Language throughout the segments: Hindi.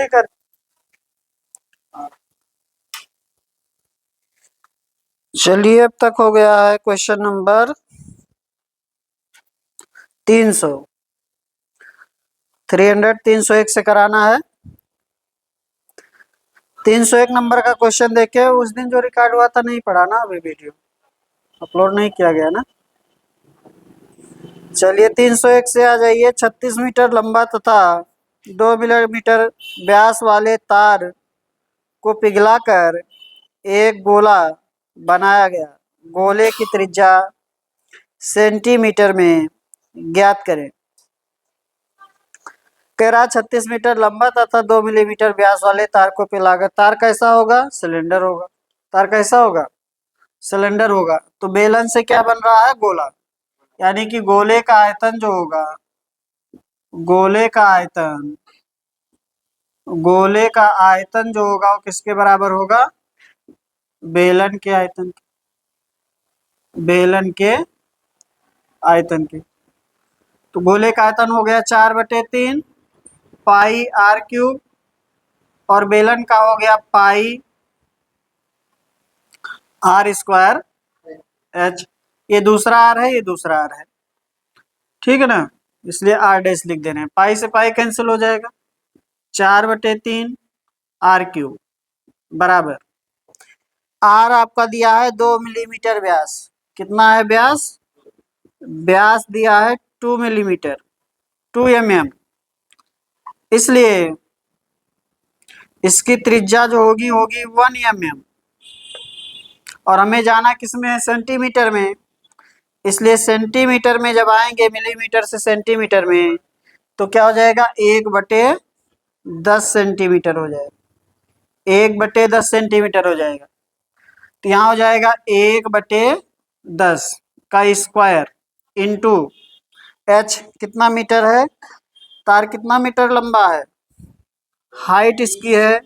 कर चलिए, अब तक हो गया है क्वेश्चन नंबर 300। 301 से कराना है। 301 नंबर का क्वेश्चन देखे, उस दिन जो रिकॉर्ड हुआ था नहीं पढ़ा ना, अभी वीडियो अपलोड नहीं किया गया ना। चलिए 301 से आ जाइए। 36 मीटर लंबा तथा 2 मिलीमीटर व्यास वाले तार को पिघलाकर एक गोला बनाया गया। गोले की त्रिज्या सेंटीमीटर में ज्ञात करें। कह रहा 36 मीटर लंबा तथा 2 मिलीमीटर व्यास वाले तार को पिघलाकर, तार कैसा होगा? सिलेंडर होगा। तार कैसा होगा? सिलेंडर होगा। तो बेलन से क्या बन रहा है? गोला। यानी कि गोले का आयतन जो होगा, गोले का आयतन, गोले का आयतन जो होगा वो किसके बराबर होगा? बेलन के आयतन के, बेलन के आयतन के। तो गोले का आयतन हो गया 4/3 पाई आर क्यूब, और बेलन का हो गया पाई आर स्क्वायर एच। ये दूसरा आर है, ये दूसरा आर है, ठीक है ना, इसलिए आर डैश लिख देना है। पाई से पाई कैंसिल हो जाएगा, 4/3 आर क्यूब बराबर आर आपका दिया है 2 मिलीमीटर व्यास। कितना है व्यास? व्यास दिया है 2 मिलीमीटर, 2 mm। इसलिए इसकी त्रिज्या जो होगी होगी 1 mm, और हमें जाना किसमें है? सेंटीमीटर में। इसलिए सेंटीमीटर में जब आएंगे, मिलीमीटर से सेंटीमीटर में, तो क्या हो जाएगा? 1/10 सेंटीमीटर हो जाएगा। 1/10 सेंटीमीटर हो जाएगा। तो यहाँ हो जाएगा 1/10 का स्क्वायर इंटू एच। कितना मीटर है? तार कितना मीटर लंबा है? हाइट इसकी है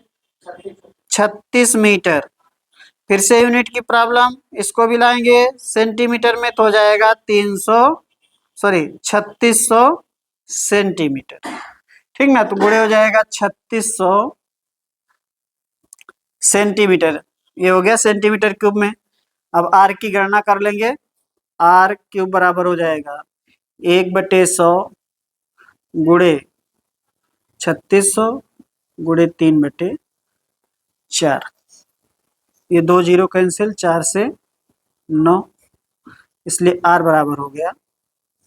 36 मीटर। फिर से यूनिट की प्रॉब्लम, इसको भी लाएंगे सेंटीमीटर में, तो हो जाएगा 3600 सेंटीमीटर, ठीक ना। तो गुणे हो जाएगा 3600 सेंटीमीटर। ये हो गया सेंटीमीटर क्यूब में। अब आर की गणना कर लेंगे। आर क्यूब बराबर हो जाएगा 1/100 गुणे 3600 गुणे 3/4। ये 2 जीरो कैंसिल, 4 से 9, इसलिए आर बराबर हो गया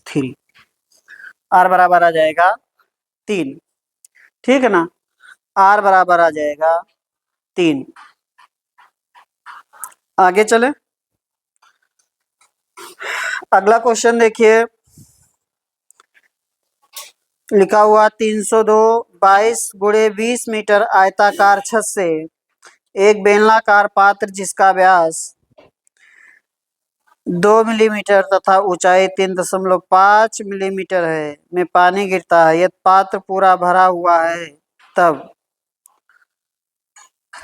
3। आर बराबर आ जाएगा 3, ठीक है ना। आर बराबर आ जाएगा 3। आगे चले, अगला क्वेश्चन देखिए। लिखा हुआ 302 22 गुणे 20 मीटर आयताकार छत से एक बेलनाकार पात्र जिसका व्यास 2 मिलीमीटर तथा ऊंचाई 3.5 मिलीमीटर है में पानी गिरता है। यदि पात्र पूरा भरा हुआ है तब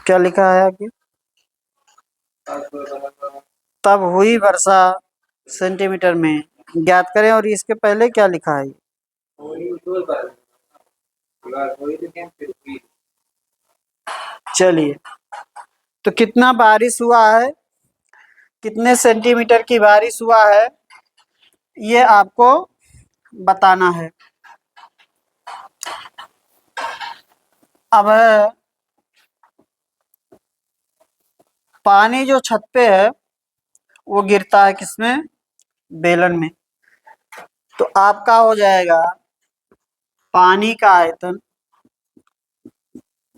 क्या लिखा है आगे? तब हुई वर्षा सेंटीमीटर में ज्ञात करें। और इसके पहले क्या लिखा है? चलिए, तो कितना बारिश हुआ है, कितने सेंटीमीटर की बारिश हुआ है, ये आपको बताना है। अब पानी जो छत पे है वो गिरता है किसमें? बेलन में। तो आपका हो जाएगा पानी का आयतन,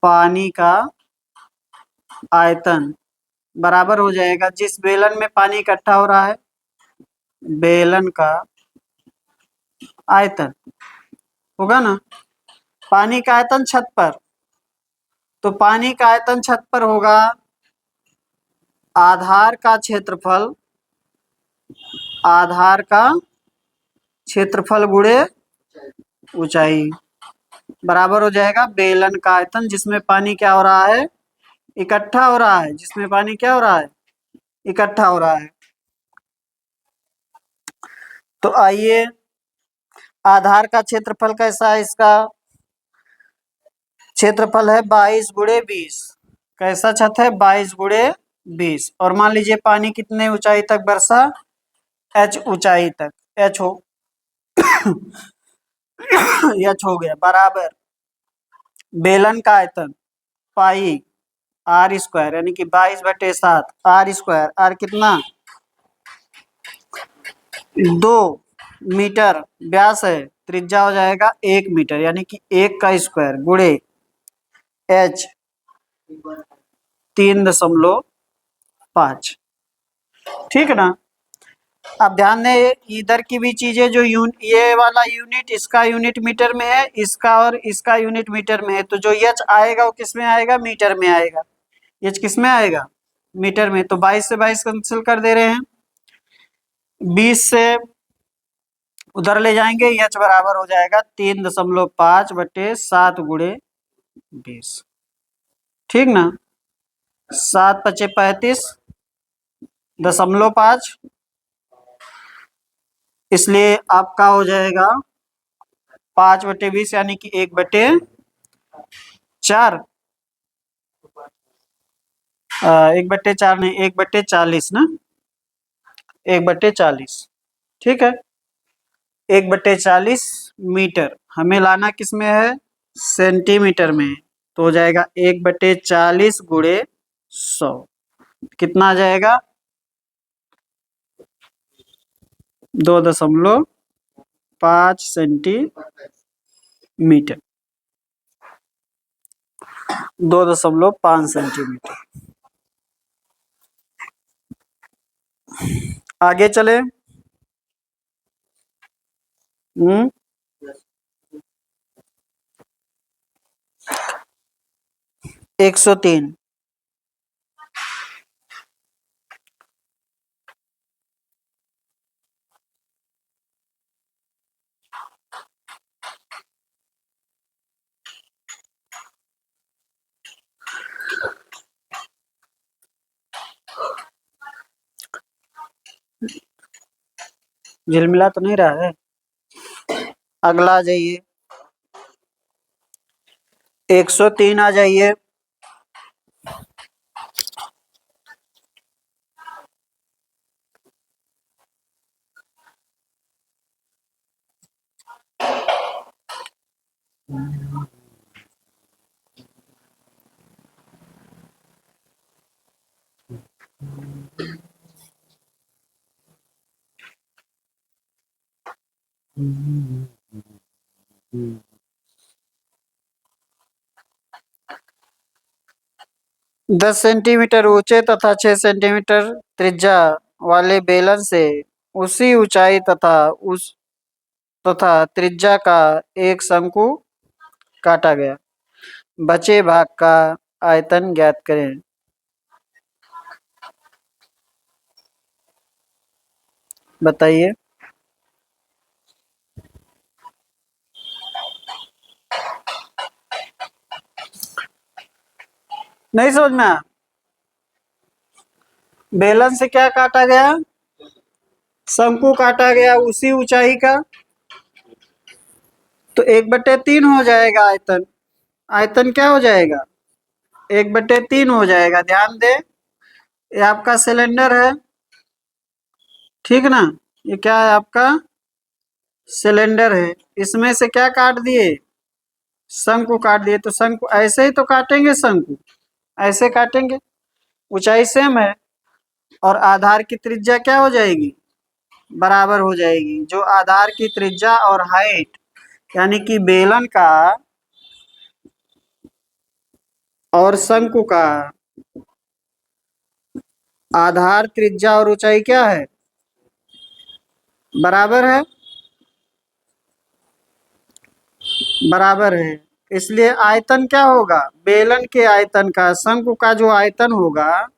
पानी का आयतन बराबर हो जाएगा जिस बेलन में पानी इकट्ठा हो रहा है, बेलन का आयतन होगा ना। पानी का आयतन छत पर, तो पानी का आयतन छत पर होगा आधार का क्षेत्रफल, आधार का क्षेत्रफल गुणे ऊंचाई बराबर हो जाएगा बेलन का आयतन जिसमें पानी क्या हो रहा है? इकट्ठा हो रहा है। जिसमें पानी क्या हो रहा है? इकट्ठा हो रहा है। तो आइए, आधार का क्षेत्रफल कैसा है इसका? क्षेत्रफल है 22 गुणे 20। कैसा छत है? 22 गुणे 20। और मान लीजिए पानी कितने ऊंचाई तक बरसा? h ऊंचाई तक। h हो h हो गया बराबर बेलन का आयतन पाई आर स्क्वायर, यानी कि 22/7 आर स्क्वायर। आर कितना? 2 मीटर व्यास है, त्रिज्या हो जाएगा 1 मीटर, यानी कि 1 का स्क्वायर गुणे h 3.5। ठीक है ना? अब ध्यान दें इधर की भी चीजें जो ये वाला यूनिट इसका यूनिट मीटर में है, इसका और इसका यूनिट मीटर में है, तो जो एच आएगा वो किस में आएगा? मीटर में आएगा। एच किस में आएगा? मीटर में। तो 22 से 22 कैंसिल कर दे रहे हैं, 20 से उधर ले जाएंगे, एच बराबर हो जाएगा 3.5/7 गुणे 20। ठीक ना? 7×5 = 35.5, इसलिए आपका हो जाएगा 5/20, यानी कि 1/4। 1/4 नहीं, 1/40 ना, 1/40। ठीक है, 1/40 मीटर। हमें लाना किस में है? सेंटीमीटर में। तो हो जाएगा 1/40 गुणे 100। कितना आ जाएगा? 2.5 सेंटीमीटर। 2.5 सेंटीमीटर। आगे चले। 103। झिलमिला तो नहीं रहा है? अगला आ जाइए, 103 आ जाइए। दस सेंटीमीटर ऊंचे तथा 6 सेंटीमीटर त्रिज्या वाले बेलन से उसी ऊंचाई तथा त्रिज्या का एक शंकु काटा गया। बचे भाग का आयतन ज्ञात करें। बताइए। नहीं समझ में आया? बेलन से क्या काटा गया? शंकु काटा गया उसी ऊंचाई का, तो 1/3 हो जाएगा आयतन। आयतन क्या हो जाएगा? 1/3 हो जाएगा। ध्यान दे, ये आपका सिलेंडर है, ठीक ना? ये क्या है? आपका सिलेंडर है। इसमें से क्या काट दिए? शंकु काट दिए। तो शंकु ऐसे ही तो काटेंगे, शंकु ऐसे काटेंगे, ऊंचाई सेम है, और आधार की त्रिज्या क्या हो जाएगी? बराबर हो जाएगी। जो आधार की त्रिज्या और हाइट, यानी कि बेलन का और शंकु का आधार, त्रिज्या और ऊंचाई क्या है? बराबर है। बराबर है, इसलिए आयतन क्या होगा? बेलन के आयतन का शंकु का जो आयतन होगा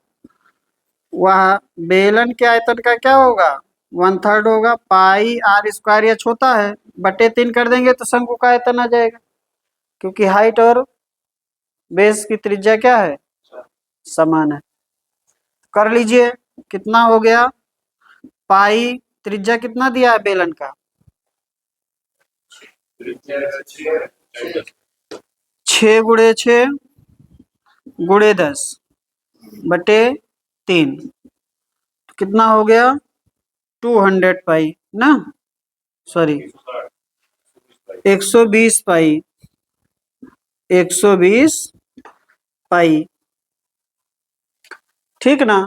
वह बेलन के आयतन का क्या होगा? 1/3 होगा। पाई आर स्क्वायर एच होता है, बटे 3 कर देंगे तो शंकु का आयतन आ जाएगा, क्योंकि हाइट और बेस की त्रिज्या क्या है? समान है। कर लीजिए, कितना हो गया? पाई त्रिज्या कितना दिया है बेलन का? 6×6 × 10 बटे 3 कितना हो गया 200 पाई ना, सॉरी 120 पाई, 120 पाई, ठीक ना।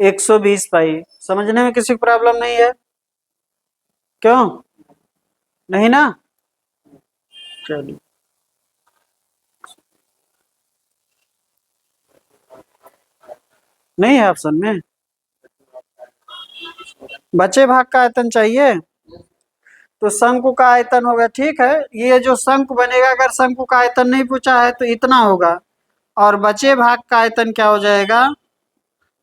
120 पाई समझने में किसी को प्रॉब्लम नहीं है, क्यों नहीं ना। चलिए नहीं है ऑप्शन में, बचे भाग का आयतन चाहिए, तो शंकु का आयतन होगा, ठीक है। ये जो शंकु बनेगा, अगर शंकु का आयतन नहीं पूछा है तो इतना होगा, और बचे भाग का आयतन क्या हो जाएगा,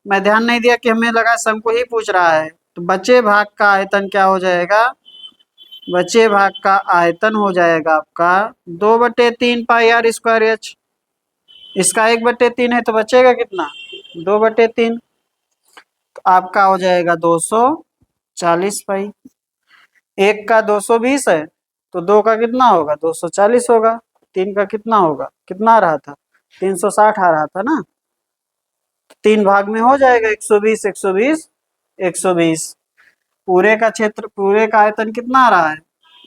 मैं ध्यान नहीं दिया कि हमें लगा शंकु ही पूछ रहा है, तो बचे भाग का आयतन क्या हो जाएगा, बचे भाग का आयतन हो जाएगा आपका 2/3 पाई r²h। इसका 1/3 है तो बचेगा कितना 2/3, तो आपका हो जाएगा 240 पाई। एक का 220 है तो दो का कितना होगा 240 होगा, तीन का कितना होगा, कितना आ रहा था 360 आ रहा था ना, तीन भाग में हो जाएगा 120 120 120। पूरे का क्षेत्र, पूरे का आयतन कितना आ रहा है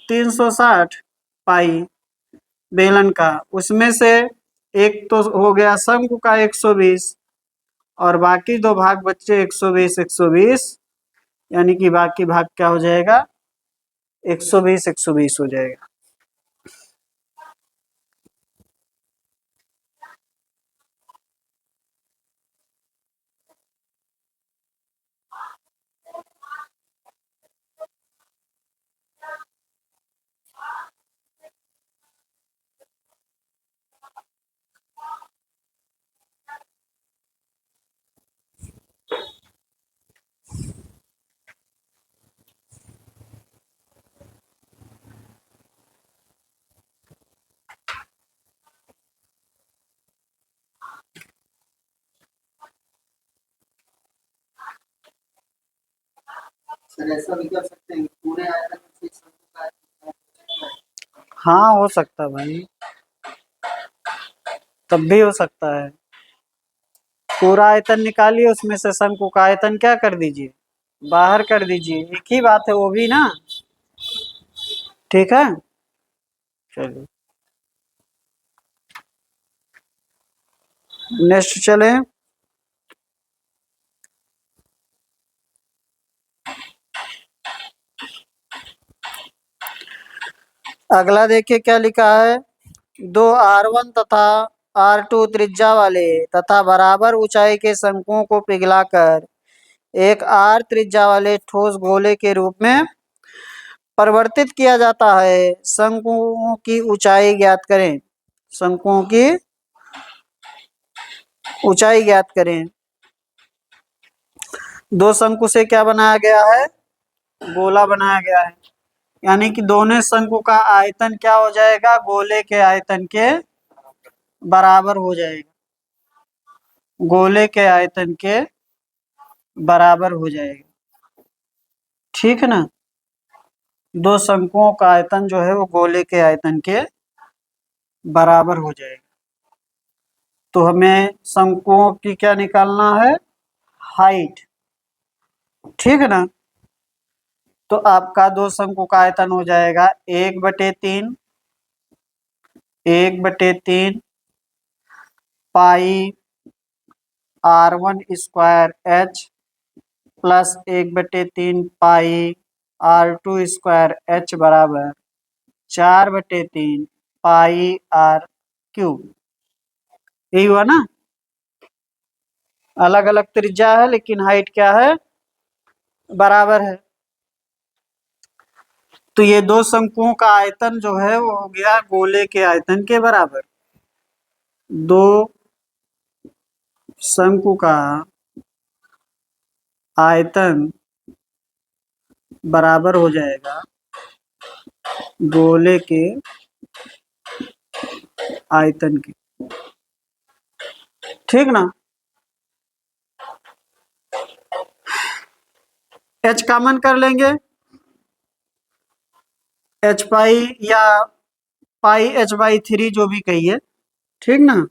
360 पाई बेलन का, उसमें से एक तो हो गया शंकु का 120 और बाकी दो भाग बच्चे 120 120, यानी कि बाकी भाग क्या हो जाएगा 120 120 हो जाएगा। सर ऐसा भी कर सकते हैं पूरे आयतन से शंकु का हाँ हो सकता है भाई, तब भी हो सकता है। पूरा आयतन निकालिए, उसमें से शंकु का आयतन क्या कर दीजिए, बाहर कर दीजिए, एक ही बात है वो भी ना, ठीक है। चलिए नेक्स्ट चले। अगला देखिए क्या लिखा है, दो R1 तथा R2 त्रिज्या वाले तथा बराबर ऊंचाई के शंकुओं को पिघलाकर एक R त्रिज्या वाले ठोस गोले के रूप में परिवर्तित किया जाता है। शंकुओं की ऊंचाई ज्ञात करें, शंकुओं की ऊंचाई ज्ञात करें। दो शंकु से क्या बनाया गया है, गोला बनाया गया है, यानी कि दोनों शंकु का आयतन क्या हो जाएगा, गोले के आयतन के बराबर हो जाएगा, गोले के आयतन के बराबर हो जाएगा, ठीक है ना। दो शंकुओं का आयतन जो है वो गोले के आयतन के बराबर हो जाएगा। तो हमें शंकुओं की क्या निकालना है, हाइट, ठीक है ना। तो आपका दो शंकु का आयतन हो जाएगा 1/3, 1/3 पाई r1² h प्लस 1/3 पाई r2² h बराबर 4/3 पाई r³ यही हुआ ना। अलग अलग त्रिज्या है लेकिन हाइट क्या है, बराबर है। तो ये दो शंकुओं का आयतन जो है वो हो गया गोले के आयतन के बराबर। दो शंकु का आयतन बराबर हो जाएगा गोले के आयतन के, ठीक ना। h कॉमन कर लेंगे, h पाई या पाई h/3 जो भी कहिए, ठीक ना।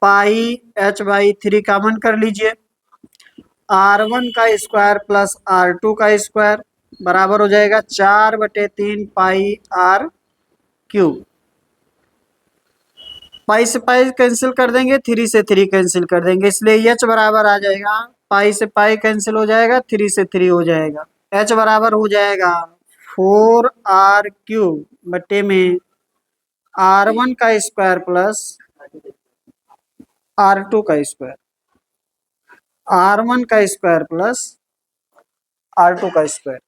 पाई h/3 कॉमन कर लीजिए। r1 का स्क्वायर प्लस r2 का स्क्वायर बराबर हो जाएगा 4/3 पाई r क्यूब। पाई से पाई कैंसिल कर देंगे, 3 से 3 कैंसिल कर देंगे, इसलिए h बराबर आ जाएगा, पाई से पाई कैंसिल हो जाएगा, 3 से 3 हो जाएगा, h बराबर हो जाएगा 4r क्यूब बटे में r1 का स्क्वायर प्लस r2 का स्क्वायर, r1 का स्क्वायर प्लस r2 का स्क्वायर।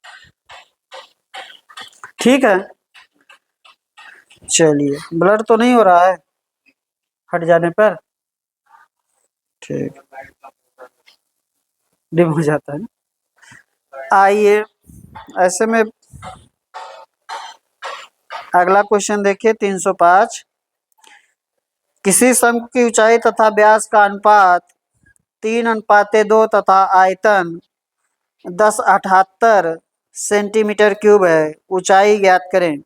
ठीक है, चलिए ब्लर तो नहीं हो रहा है हट जाने पर, ठीक, डिम हो जाता है ना। आइए ऐसे में अगला क्वेश्चन देखिए 305। किसी शंकु की ऊंचाई तथा व्यास का अनुपात 3:2 तथा आयतन 1078 सेंटीमीटर क्यूब है, ऊंचाई ज्ञात करें।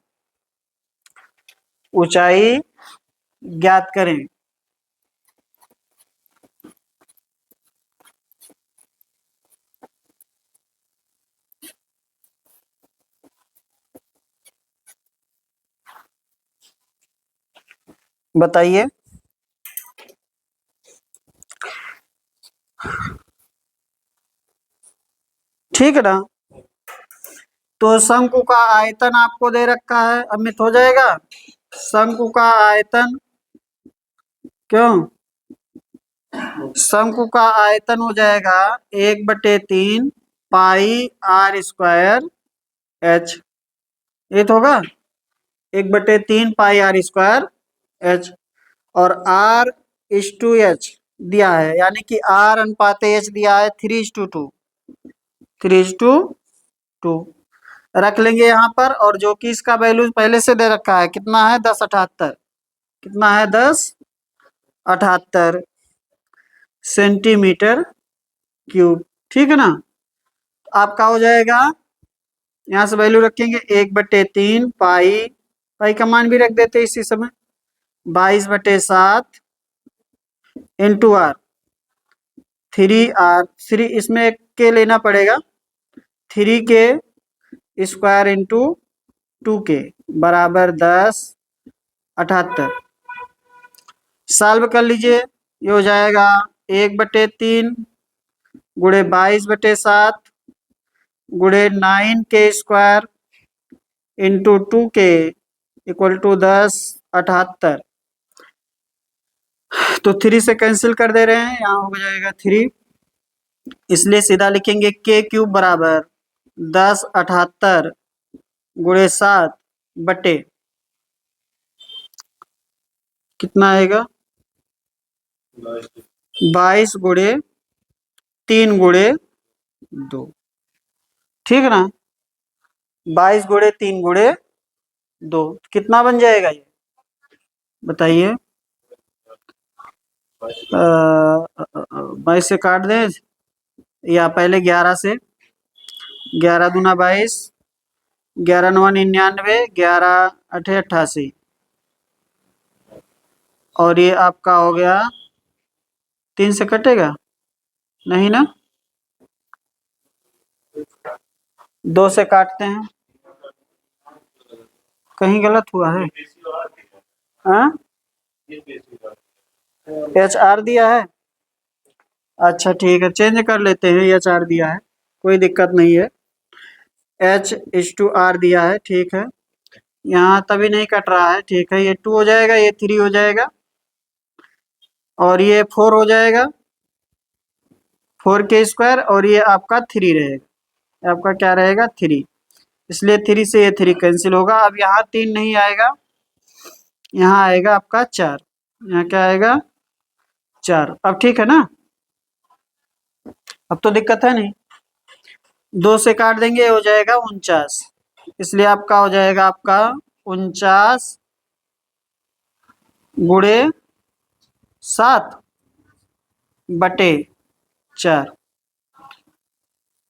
ऊंचाई ज्ञात करें। बताइए। ठीक है ना। तो शंकु का आयतन आपको दे रखा है, अमित हो जाएगा। शंकु का आयतन, क्यों, शंकु का आयतन हो जाएगा 1/3 पाई r स्क्वायर h। ये तो होगा 1/3 पाई r स्क्वायर h, और r इज टू h दिया है, यानी कि r अनुपात h दिया है 3:2। 3:2 रख लेंगे यहाँ पर, और जो कि इसका वैल्यू पहले से दे रखा है, कितना है 1078, कितना है 1078 सेंटीमीटर क्यूब। ठीक है ना। आपका हो जाएगा, यहाँ से वैल्यू रखेंगे 1/3 पाई, पाई का मान भी रख देते इसी समय, 22/7 इंटू आर, 3r, 3 इसमें एक के लेना पड़ेगा, 3 के स्क्वायर इंटू 2 के बराबर 1078। सॉल्व कर लीजिए, ये हो जाएगा 1/3 गुणे 22/7 गुणे 9 के स्क्वायर इंटू 2 के इक्वल टू 1078। तो 3 से कैंसिल कर दे रहे हैं, यहाँ हो जाएगा 3, इसलिए सीधा लिखेंगे के क्यूब बराबर 1078 गुणे 7 बटे कितना आएगा 22 गुणे 3 गुणे 2। ठीक है ना। 22 गुणे 3 गुणे 2 कितना बन जाएगा ये बताइए। 22 से काट दें, या पहले 11 से, 11 दूना 22, 11 9 99, 11 8 88, और ये आपका हो गया 3 से कटेगा नहीं ना, 2 से काटते हैं, कहीं गलत हुआ है। हाँ HR दिया है, अच्छा ठीक है, चेंज कर लेते हैं, HR दिया है, कोई दिक्कत नहीं है, H/R दिया है, ठीक है। यहाँ तभी नहीं कट रहा है, ठीक है, ये 2 हो जाएगा, ये 3 हो जाएगा, और ये 4 हो जाएगा, 4 के स्क्वायर, और ये आपका 3 रहेगा, आपका क्या रहेगा 3, इसलिए 3 से ये 3 कैंसिल होगा। अब यहाँ 3 नहीं आएगा, यहाँ आएगा आपका 4, यहाँ क्या आएगा 4। अब ठीक है ना, अब तो दिक्कत है नहीं। 2 से काट देंगे, हो जाएगा 49, इसलिए आपका हो जाएगा आपका 49 गुणे 7 बटे 4।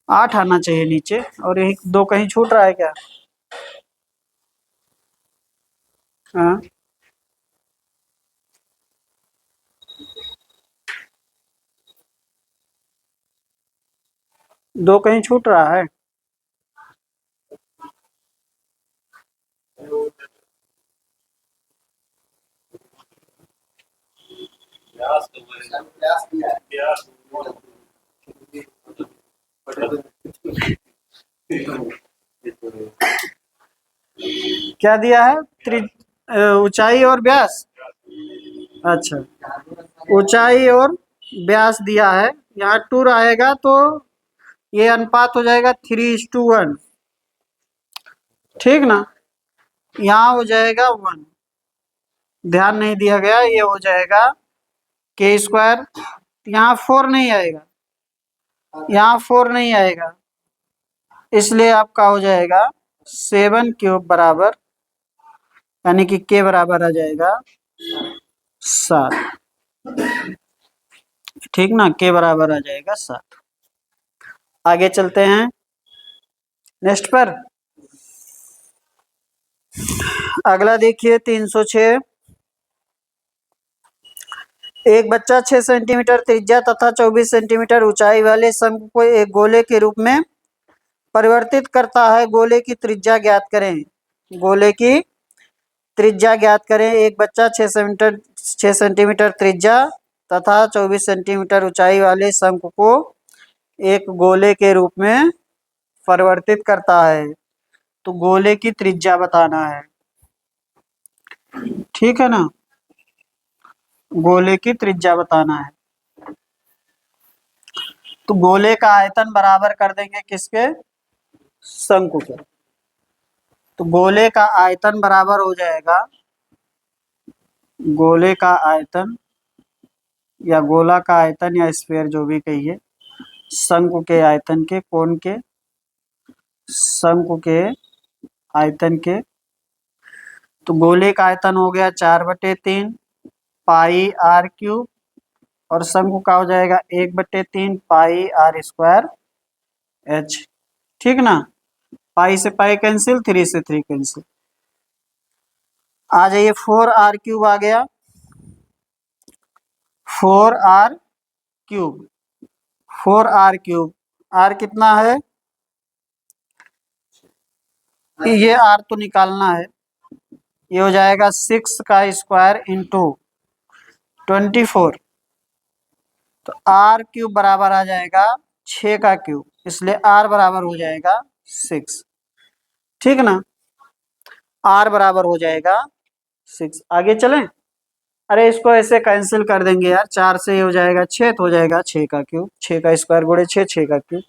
8 आना चाहिए नीचे, और यही 2 कहीं छूट रहा है क्या। हाँ दो कहीं छूट रहा है? सर व्यास दिया है। क्या दिया है? ऊंचाई और व्यास। अच्छा, ऊंचाई और व्यास दिया है। यहाँ 2 आएगा तो ये अनुपात हो जाएगा 3:1, ठीक ना। यहाँ हो जाएगा 1, ध्यान नहीं दिया गया, ये हो जाएगा k²। यहाँ 4 नहीं आएगा, यहाँ 4 नहीं आएगा, इसलिए आपका हो जाएगा 7³ बराबर, यानी कि k बराबर आ जाएगा 7, ठीक ना। k बराबर आ जाएगा 7। आगे चलते हैं नेक्स्ट पर। अगला देखिए 306। एक बच्चा 6 सेंटीमीटर त्रिज्या तथा 24 सेंटीमीटर ऊंचाई वाले शंकु को एक गोले के रूप में परिवर्तित करता है। गोले की त्रिज्या ज्ञात करें। गोले की त्रिज्या ज्ञात करें। एक बच्चा 6 सेंटीमीटर त्रिज्या तथा 24 सेंटीमीटर ऊंचाई वाले शंकु को एक गोले के रूप में परिवर्तित करता है, तो गोले की त्रिज्या बताना है, ठीक है ना। गोले की त्रिज्या बताना है, तो गोले का आयतन बराबर कर देंगे किसके? शंकु के। तो गोले का आयतन बराबर हो जाएगा, गोले का आयतन या गोला का आयतन या स्फीयर जो भी कहिए, शंकु के आयतन के, कोण के, शंकु के आयतन के। तो गोले का आयतन हो गया 4/3 पाई r³ और शंकु का हो जाएगा 1/3 पाई r²h, ठीक ना। पाई से पाई कैंसिल, 3 से 3 कैंसिल। आ जाइए 4r³ आ गया, 4r³। 4r³, r कितना है? ये r तो निकालना है, ये हो जाएगा 6² इंटू 24। तो r³ बराबर आ जाएगा 6 का क्यूब, इसलिए r बराबर हो जाएगा 6, ठीक ना। r बराबर हो जाएगा 6। आगे चलें। अरे इसको ऐसे कैंसिल कर देंगे यार, 4 से ये हो जाएगा 6, तो हो जाएगा 6 का क्यूब, 6 का स्क्वायर गुणे 6, 6 का क्यूब,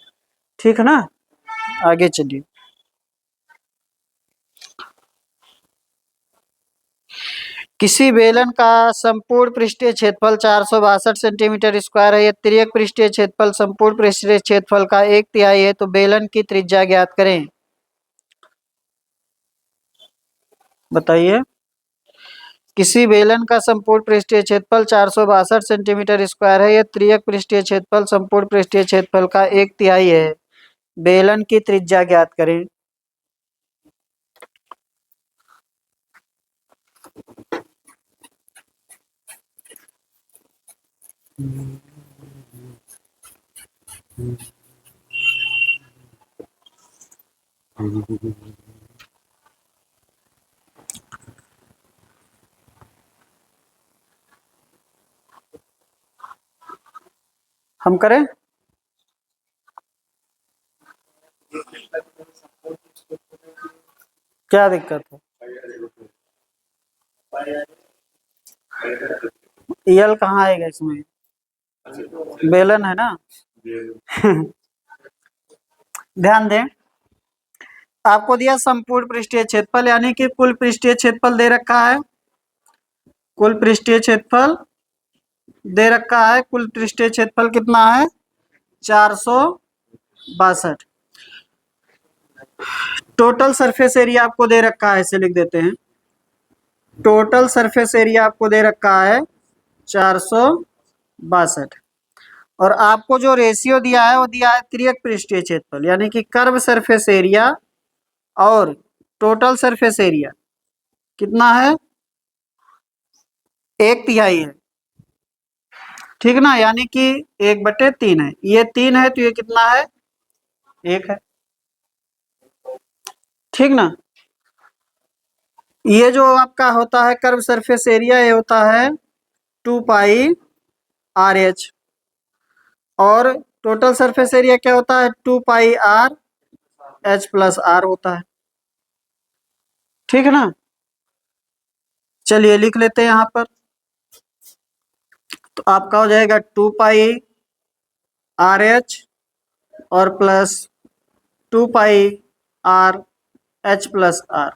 ठीक है ना। आगे चलिए। किसी बेलन का संपूर्ण पृष्ठीय क्षेत्रफल 462 सेंटीमीटर स्क्वायर है। यह तिर्यक पृष्ठीय क्षेत्रफल संपूर्ण पृष्ठीय क्षेत्रफल का 1/3 है, तो बेलन की त्रिज्या ज्ञात करें। बताइए। किसी बेलन का संपूर्ण पृष्ठीय क्षेत्रफल 462 सेंटीमीटर स्क्वायर है। यह तिर्यक पृष्ठीय क्षेत्रफल संपूर्ण पृष्ठीय क्षेत्रफल का 1/3 है। बेलन की त्रिज्या ज्ञात करें। हम करें? क्या दिक्कत है? यल कहाँ आएगा इसमें? बेलन है ना। ध्यान दें, आपको दिया संपूर्ण पृष्ठीय क्षेत्रफल, यानी कि कुल पृष्ठीय क्षेत्रफल दे रखा है। कुल पृष्ठीय क्षेत्रफल दे रखा है। कुल पृष्ठीय क्षेत्रफल कितना है? 462। टोटल सरफेस एरिया आपको दे रखा है, ऐसे लिख देते हैं। टोटल सरफेस एरिया आपको दे रखा है 462, और आपको जो रेशियो दिया है वो दिया है तिर्यक पृष्ठीय क्षेत्रफल, यानी कि कर्व सरफेस एरिया और टोटल सरफेस एरिया कितना है? 1/3 है, ठीक ना, यानी कि 1/3 है। ये 3 है तो ये कितना है? 1 है। ठीक ना। ये जो आपका होता है कर्व सरफेस एरिया, ये होता है 2 पाई आर एच, और टोटल सरफेस एरिया क्या होता है 2 pi R H plus are होता है। ठीक है ना। चलिए लिख लेते हैं यहाँ पर, तो आपका हो जाएगा 2 पाई आर एच और plus 2 pi R H plus r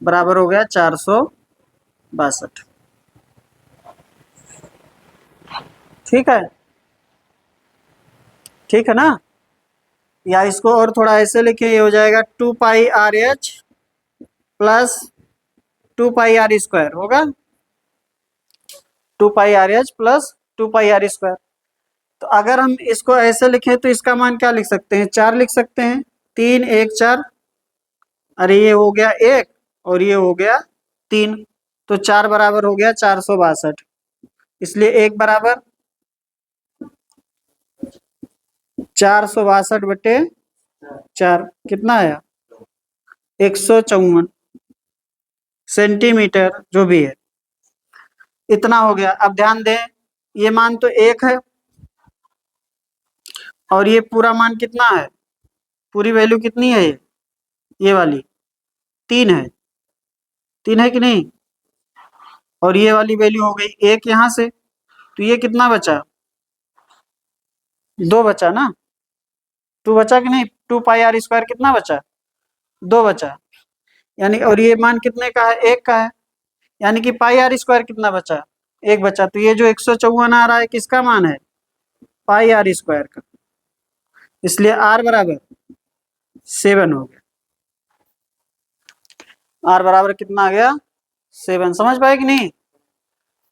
बराबर हो गया 462। ठीक है, ठीक है ना। या इसको और थोड़ा ऐसे लिखिए, ये हो जाएगा 2 pi R H plus 2 pi R square होगा, 2 pi R H plus 2 pi R square. तो अगर हम इसको ऐसे लिखें तो इसका मान क्या लिख सकते हैं, 4 लिख सकते हैं। 3 1 4, अरे ये हो गया 1 और ये हो गया 3, तो 4 बराबर हो गया 462। इसलिए 1 बराबर 462/4 कितना आया, 154 सेंटीमीटर, जो भी है इतना हो गया। अब ध्यान दें, ये मान तो 1 है और ये पूरा मान कितना है, पूरी वैल्यू कितनी है, ये वाली 3 है, 3 है कि नहीं। और ये वाली वैल्यू हो गई 1 यहाँ से, तो ये कितना बचा, 2 बचा ना, 2 बचा कि नहीं। 2 पाई आर स्क्वायर कितना बचा, 2 बचा, यानी, और ये मान कितने का है, 1 का है, यानी कि पाई आर स्क्वायर कितना बचा, 1 बचा। तो ये जो 154 आ रहा है किसका मान है, पाई आर स्क्वायर का, इसलिए आर बराबर 7 हो गया। आर बराबर कितना आ गया, 7। समझ पाए कि नहीं,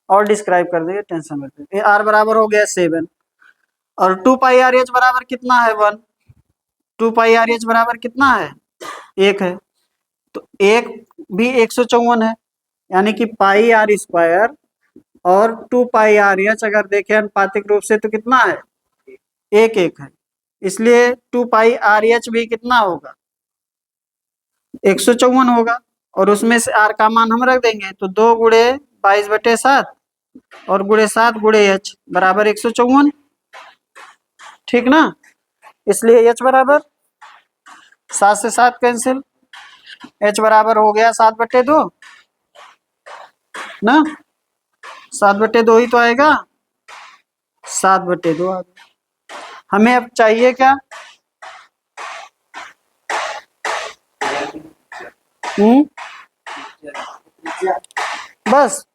और डिस्क्राइब कर दिए, टेंशन मत लीजिए। आर बराबर हो गया 7, और 2 पाई आर एच बराबर कितना है, 1। 2 पाई आर एच बराबर कितना है, 1 है, तो 1 भी 154 है, यानी कि पाई आर स्क्वायर और 2 पाई आर एच अगर देखें अनुपातिक रूप से तो कितना है, 1 1 है। इसलिए 2 पाई आर एच भी कितना होगा, 154 होगा, और उसमें से आर का मान हम रख देंगे, तो 2 गुणे 22/7 और गुणे 7 गुणे एच बराबर 154। ठीक ना। इसलिए एच बराबर 7 से 7 कैंसिल, एच बराबर हो गया 7/2 ना, 7/2 ही तो आएगा, 7/2 आ गया। हमें अब चाहिए क्या, बस,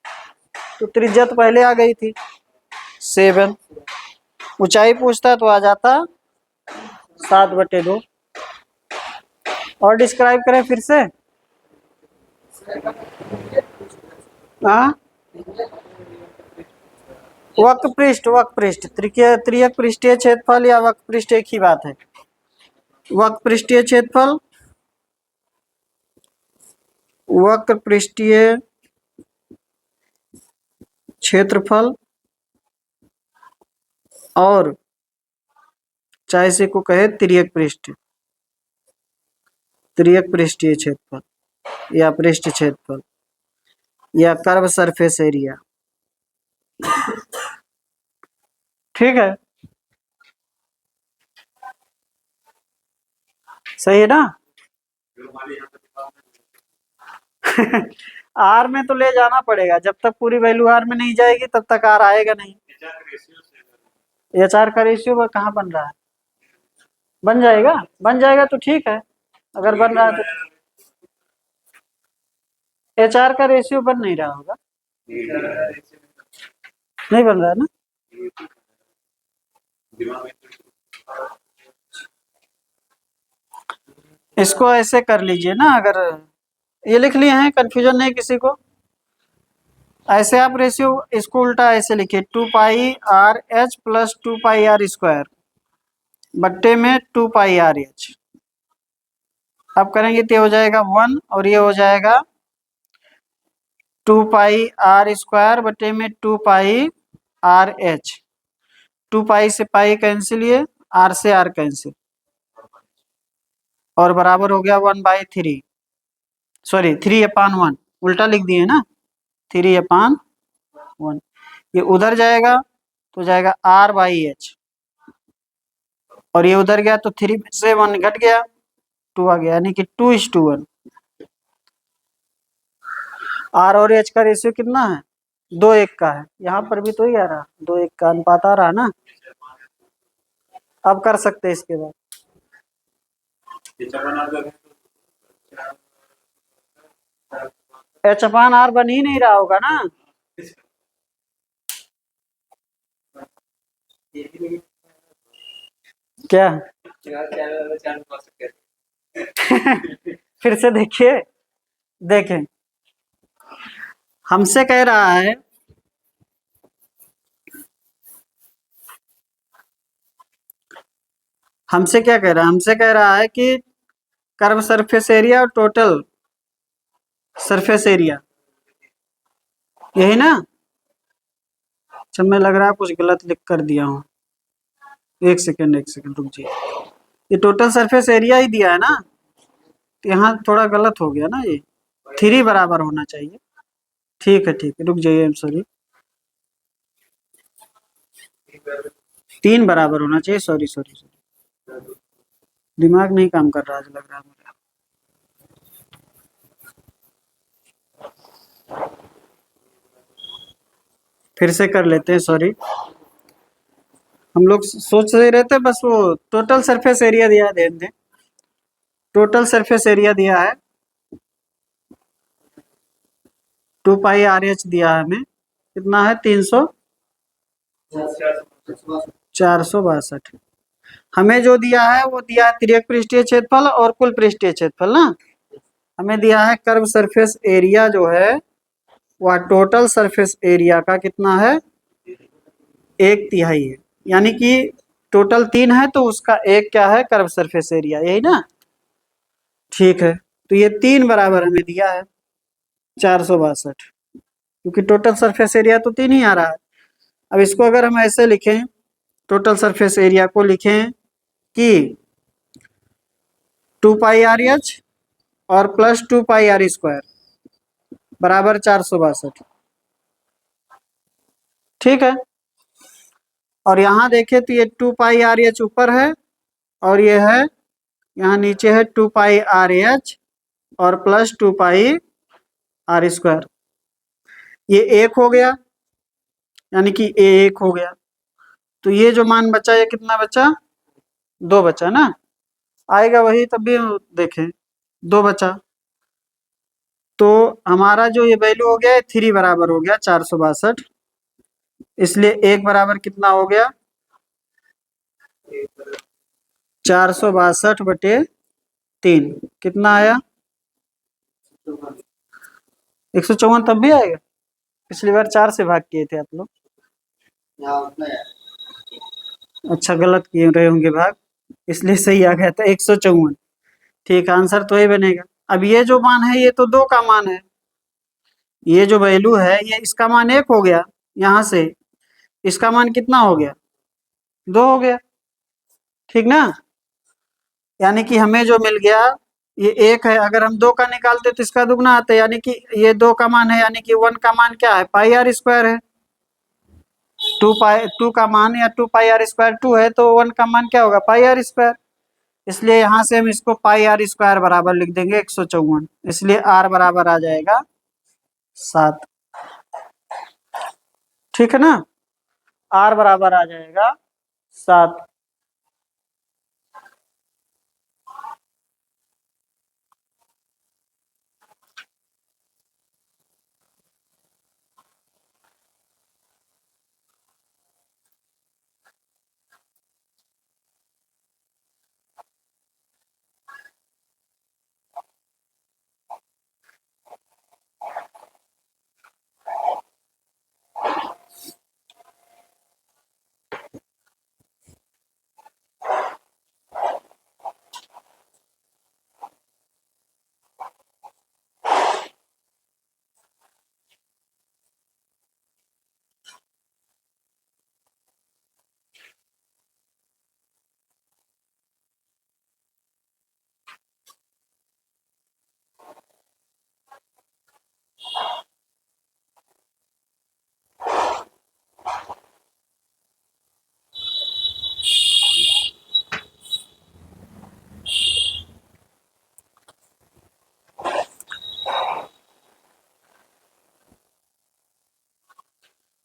तो त्रिज्या तो पहले आ गई थी 7, ऊंचाई पूछता तो आ जाता 7/2। और डिस्क्राइब करें फिर से, हाँ, वक्र पृष्ठ, वक्र पृष्ठ, त्रियक पृष्ठीय क्षेत्रफल या वक्र पृष्ठ एक ही बात है। वक्र पृष्ठीय क्षेत्रफल, वक्र पृष्ठीय क्षेत्रफल, और चाहे से को कहे तिर्यक पृष्ठ, तिर्यक पृष्ठीय क्षेत्रफल या पृष्ठ क्षेत्रफल या कर्व सरफेस एरिया। ठीक है, सही है ना। आर में तो ले जाना पड़ेगा, जब तक पूरी वैल्यू आर में नहीं जाएगी तब तक आर आएगा नहीं। एच आर का रेशियो कहाँ बन रहा है, बन जाएगा, बन जाएगा तो ठीक है, अगर बन रहा है तो। एच आर का रेशियो बन नहीं रहा होगा, नहीं बन रहा है ना। इसको ऐसे कर लीजिए ना, अगर ये लिख लिए हैं, कंफ्यूजन नहीं किसी को, ऐसे आप रेशियो इसको उल्टा ऐसे लिखिए, 2 pi R H plus 2 pi R square बट्टे में 2 पाई आर एच। अब करेंगे तो ये हो जाएगा 1 और ये हो जाएगा 2 पाई आर स्क्वायर बटे में 2 पाई आर एच। 2 पाई से पाई कैंसिल, ये आर से आर कैंसिल, और बराबर हो गया 1/3, सॉरी 3/1, उल्टा लिख दिए ना, 3/1। ये उधर जाएगा तो जाएगा R/H, और ये उधर गया तो 3 में से 1 घट गया, 2 आ गया, यानी कि 2:1। R और H का रेशियो कितना है? 2:1 का है। यहाँ पर भी तो ही आ रहा, 2:1 का अनुपात आ रहा ना। अब कर सकते हैं इसके बाद। H/R बन ही नहीं रहा होगा ना। क्या फिर से देखिए, देखें, हमसे कह रहा है हमसे क्या कह रहा है, हमसे कह रहा है कि कर्व सरफेस एरिया और टोटल सरफेस एरिया, यही ना। अच्छा, मैं लग रहा है कुछ गलत लिख कर दिया हूँ। एक सेकंड रुक जाइए। ये टोटल सरफेस एरिया ही दिया है ना, तो यहाँ थोड़ा गलत हो गया ना, ये 3 बराबर होना चाहिए। ठीक है, रुक जाइए, सॉरी, 3 बराबर होना चाहिए, सॉरी, दिमाग नहीं काम कर रहा आज, लग रहा है मेरा। फिर से कर लेते हैं, सॉरी। हम लोग सोच रहे रहते, बस वो टोटल सरफेस एरिया दिया, ध्यान दें, टोटल सरफेस एरिया दिया है 2πRH दिया है हमें, कितना है 462। हमें जो दिया है वो दिया है तिर्यक पृष्ठीय क्षेत्रफल और कुल पृष्ठीय क्षेत्रफल ना। हमें दिया है कर्व सरफेस एरिया जो है वह टोटल सरफेस एरिया का कितना है, 1/3 है, यानी कि टोटल 3 है तो उसका 1 क्या है, कर्व सरफेस एरिया, यही ना। ठीक है, तो ये 3 बराबर हमें दिया है 462, क्योंकि टोटल सरफेस एरिया तो 3 ही आ रहा है। अब इसको अगर हम ऐसे लिखें, टोटल सरफेस एरिया को लिखें कि 2πRH और प्लस 2πR² बराबर 462। ठीक है, और यहाँ देखें तो ये 2πRH ऊपर है और ये है यहाँ नीचे है 2πRH और प्लस 2πR²। ये 1 हो गया, यानी कि A 1 हो गया। तो ये जो मान बचा, ये कितना बचा, 2 बचा ना, आएगा वही, तब भी देखें 2 बचा। तो हमारा जो ये वैल्यू हो गया 3 बराबर हो गया 462, इसलिए 1 बराबर कितना हो गया, 462/3, कितना आया, 154। तब भी आएगा, पिछली बार 4 से भाग किए थे आप लोग। अच्छा, गलत किए रहे होंगे भाग, इसलिए सही आ गया था 154। ठीक, आंसर तो ये बनेगा। अब ये जो मान है ये तो 2 का मान है, ये जो वैल्यू है ये इसका मान 1 हो गया, यहाँ से इसका मान कितना हो गया, 2 हो गया। ठीक ना, यानी कि हमें जो मिल गया ये 1 है, अगर हम 2 का निकालते तो इसका दुगना आता है, यानी कि ये 2 का मान है, यानी कि 1 का मान क्या है, πr² है। 2 का मान या 2πr², 2 है तो 1 का मान क्या होगा, πr²। इसलिए यहाँ से हम इसको πr² बराबर लिख देंगे 154, इसलिए r बराबर आ जाएगा 7। ठीक है ना, r बराबर आ जाएगा 7।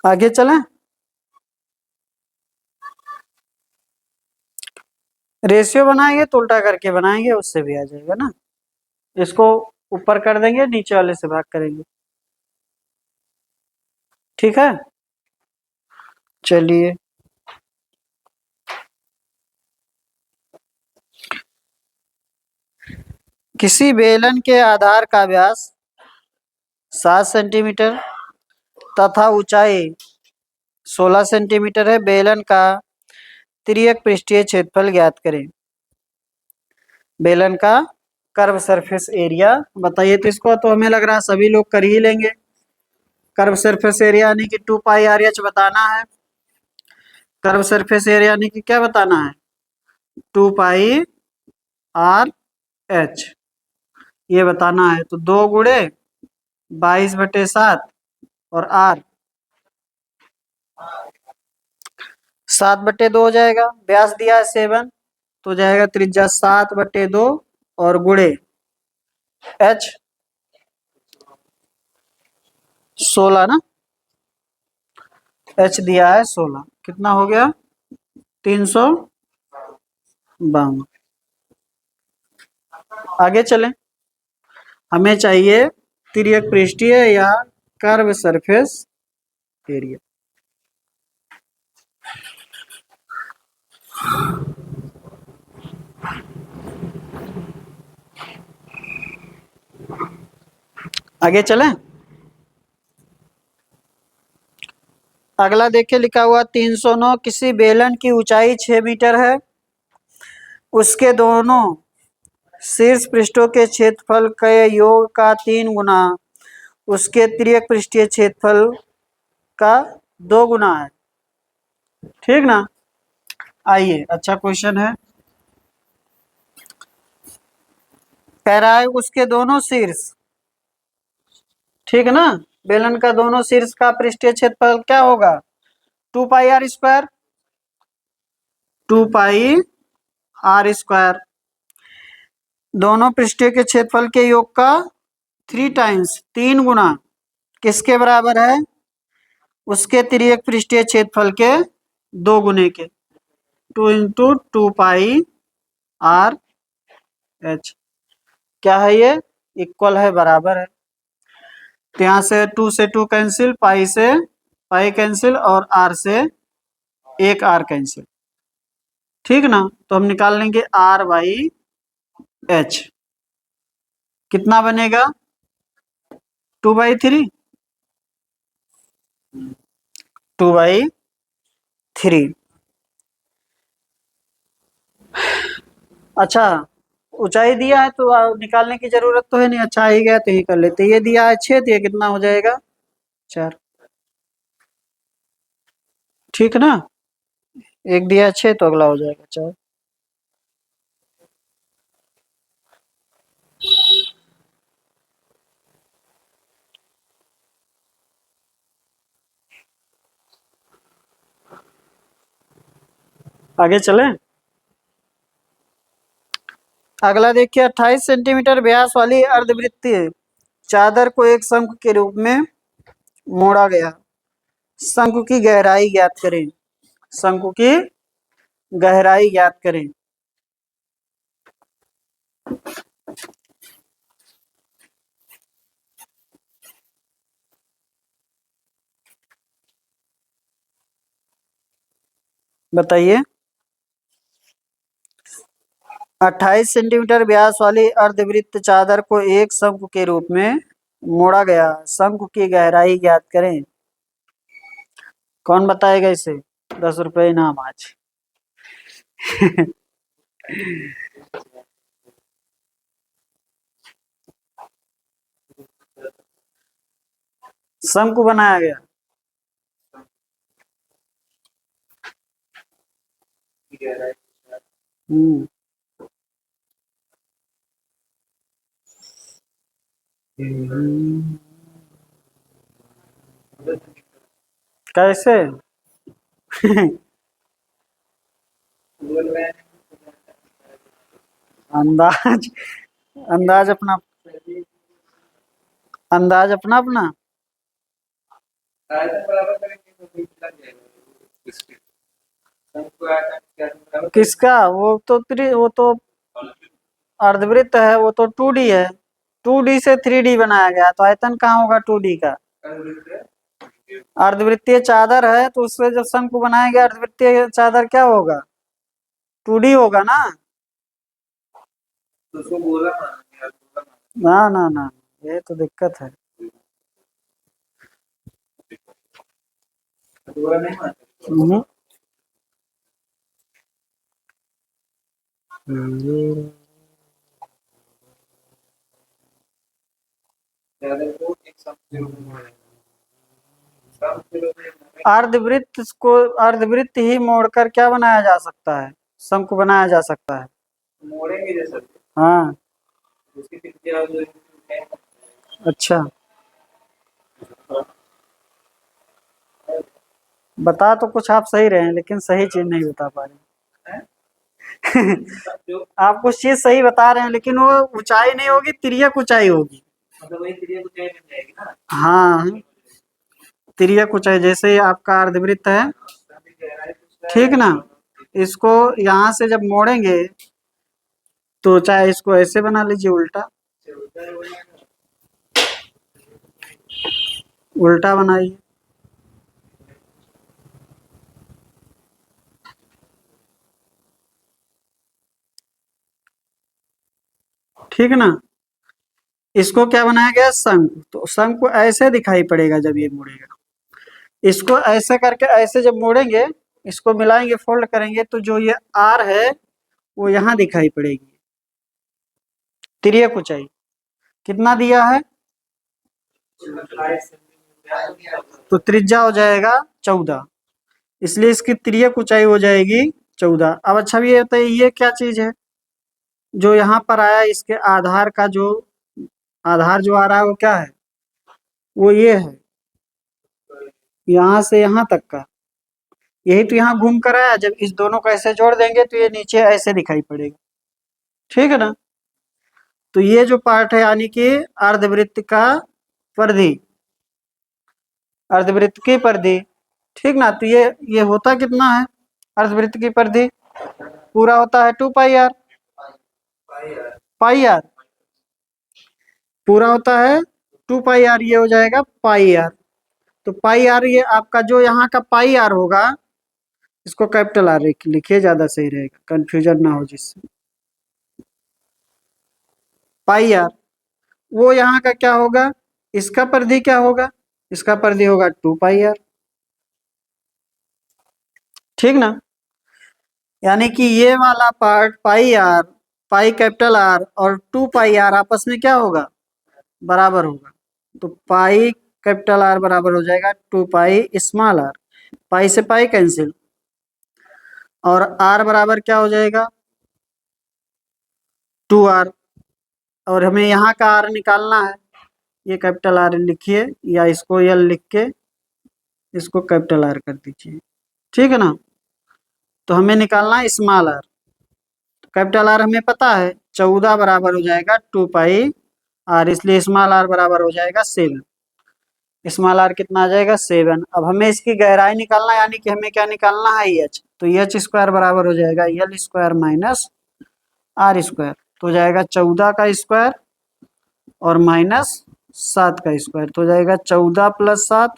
आगे चलें। रेशियो बनाएंगे तो उल्टा करके बनाएंगे, उससे भी आ जाएगा ना। इसको ऊपर कर देंगे, नीचे वाले से भाग करेंगे। ठीक है, चलिए। किसी बेलन के आधार का व्यास 7 सेंटीमीटर तथा ऊंचाई 16 सेंटीमीटर है। बेलन का तिर्यक पृष्ठीय क्षेत्रफल ज्ञात करें। बेलन का कर्व सरफेस एरिया बताइए। तो इसको तो हमें लग रहा है सभी लोग कर ही लेंगे। कर्व सरफेस एरिया यानी कि 2 पाई आर एच बताना है। कर्व सरफेस एरिया यानी कि क्या बताना है? 2 पाई आर एच, ये बताना है। तो 2 गुणे 22/7 और आर 7/2 हो जाएगा। व्यास दिया है 7, तो जाएगा त्रिज्या 7/2 और गुणे एच 16 ना। एच दिया है 16, कितना हो गया? 352। आगे चलें। हमें चाहिए तिर्यक पृष्ठीय या कर्व सरफेस एरिया। आगे चलें। अगला देखिए लिखा हुआ 309। किसी बेलन की ऊंचाई 6 मीटर है, उसके दोनों शीर्ष पृष्ठों के क्षेत्रफल के योग का 3 गुना उसके तिर्यक पृष्ठीय क्षेत्रफल का 2 गुना है। ठीक ना। आइए, अच्छा क्वेश्चन है। कह रहा है उसके दोनों शीर्ष, ठीक है ना। बेलन का दोनों शीर्ष का पृष्ठीय क्षेत्रफल क्या होगा? 2 pi R square. 2 pi R square दोनों पृष्ठीय के क्षेत्रफल के योग का 3 टाइम्स 3 गुना किसके बराबर है? उसके तिर्यक पृष्ठीय क्षेत्रफल के 2 गुने के। 2 इंटू 2 पाई आर एच क्या है? ये इक्वल है, बराबर है। तो यहाँ से 2 से 2 कैंसिल, पाई से पाई कैंसिल और आर से एक आर कैंसिल। ठीक ना। तो हम निकाल लेंगे आर बाई एच। कितना बनेगा? 2/3। 2/3। अच्छा, ऊंचाई दिया है तो निकालने की जरूरत तो है नहीं। अच्छा, आ ही गया तो ही कर लेते। ये दिया है 6, तो ये कितना हो जाएगा? 4। ठीक ना। एक दिया है 6, तो अगला हो जाएगा 4। आगे चलें। अगला देखिए 28 सेंटीमीटर व्यास वाली अर्धवृत्तीय चादर को एक शंकु के रूप में मोड़ा गया। शंकु की गहराई ज्ञात करें। शंकु की गहराई ज्ञात करें। बताइए। 28 सेंटीमीटर व्यास वाली अर्धवृत्त चादर को एक शंकु के रूप में मोड़ा गया। शंकु की गहराई ज्ञात करें। कौन बताएगा इसे? 10 रुपए इनाम आज। शंकु बनाया गया। हम्म। कैसे? अंदाज, अंदाज अपना, अंदाज अपना अपना। बीच लग जाएगा इसके शंकु आयतन के बराबर किसका? वो तो अर्धवृत्त है, वो तो 2D है। 2D से 3D बनाया गया, तो आयतन कहाँ होगा 2D का? अर्धवृत्तीय चादर है, तो उससे जब शंकु बनाया गया अर्धवृत्तीय चादर क्या होगा? 2D होगा ना। तो उसको गोला मानेंगे यार, गोला मानेंगे। ना ना ना, ये तो दिक्कत है। गोला नहीं मानते। हम्म। चादर को एक समचतुर्भुज में समचतुर्भुज में अर्धवृत्त ही मोड़कर क्या बनाया जा सकता है? शंकु बनाया जा सकता है। मोड़ेंगे जैसे हाँ। उसकी त्रिज्या जो है अच्छा, बता तो कुछ आप सही रहे हैं, लेकिन सही चीज नहीं बता पा रहे हैं। जो आप कुछ चीज सही बता रहे हैं, लेकिन वो ऊंचाई नहीं होगी, तिर्यक ऊंचाई होगी। मतलब वही त्रिज्या को तय बन जाएगी ना। हाँ, तिर्यक ऊंचाई, जैसे आपका अर्धवृत्त है, अभी गहराई पूछ रहा ठीक है। ना। इसको यहाँ से जब मोड़ेंगे, तो चाहे इसको ऐसे बना लीजिए, उल्टा उल्टा बनाइए। ठीक ना। इसको क्या बनाया गया? शंकु। तो शंकु ऐसे दिखाई पड़ेगा जब ये मुड़ेगा। इसको ऐसे करके ऐसे जब मोड़ेंगे, इसको मिलाएंगे, फोल्ड करेंगे, तो जो ये आर है वो यहाँ दिखाई पड़ेगी। तिर्यक ऊंचाई कितना दिया है? तो त्रिज्या हो जाएगा 14, इसलिए इसकी तिर्यक ऊंचाई हो जाएगी 14। अब अच्छा भी ये बताइए, ये क्या चीज है जो यहाँ पर आया? इसके आधार का जो आधार जो आ रहा है वो क्या है? वो ये है, यहाँ से यहाँ तक का। यही तो यहाँ घूम कर आया। जब इस दोनों को ऐसे जोड़ देंगे तो ये नीचे ऐसे दिखाई पड़ेगा। ठीक है ना। तो ये जो पार्ट है, यानी कि अर्धवृत्त का परिधि, अर्धवृत्त की परिधि। ठीक ना। तो ये होता कितना है? अर्धवृत्त की परिधि पूरा होता है 2 पाई आर। पाई आर पूरा होता है 2 पाई आर, ये हो जाएगा पाई आर। तो पाई आर, ये आपका जो यहाँ का पाई आर होगा, इसको कैपिटल आर लिखिए, ज्यादा सही रहेगा, कंफ्यूजन ना हो जिससे। पाई आर वो यहाँ का क्या होगा? इसका परिधि क्या होगा? इसका परिधि होगा 2 पाई आर। ठीक ना। यानी कि ये वाला part pi r, pi capital r और 2 पाई आर आपस में क्या होगा? बराबर होगा। तो पाई कैपिटल आर बराबर हो जाएगा 2 पाई स्मॉल आर। पाई से पाई कैंसिल, और आर बराबर क्या हो जाएगा? 2 आर। और हमें यहाँ का आर निकालना है। ये कैपिटल आर लिखिए, या इसको एल लिख के इसको कैपिटल आर कर दीजिए। ठीक है ना। तो हमें निकालना है स्मॉल आर। कैपिटल आर हमें पता है 14 बराबर हो जाएगा 2 पाई आर, इसलिए स्मॉल आर बराबर हो जाएगा 7। स्मॉल आर कितना आ जाएगा? 7। अब हमें इसकी गहराई निकालना है, यानी कि हमें क्या निकालना है? एच। तो एच स्क्वायर बराबर हो जाएगा l square minus r square. तो हो जाएगा 14 का स्क्वायर और माइनस 7 का स्क्वायर, तो हो जाएगा 14 प्लस 7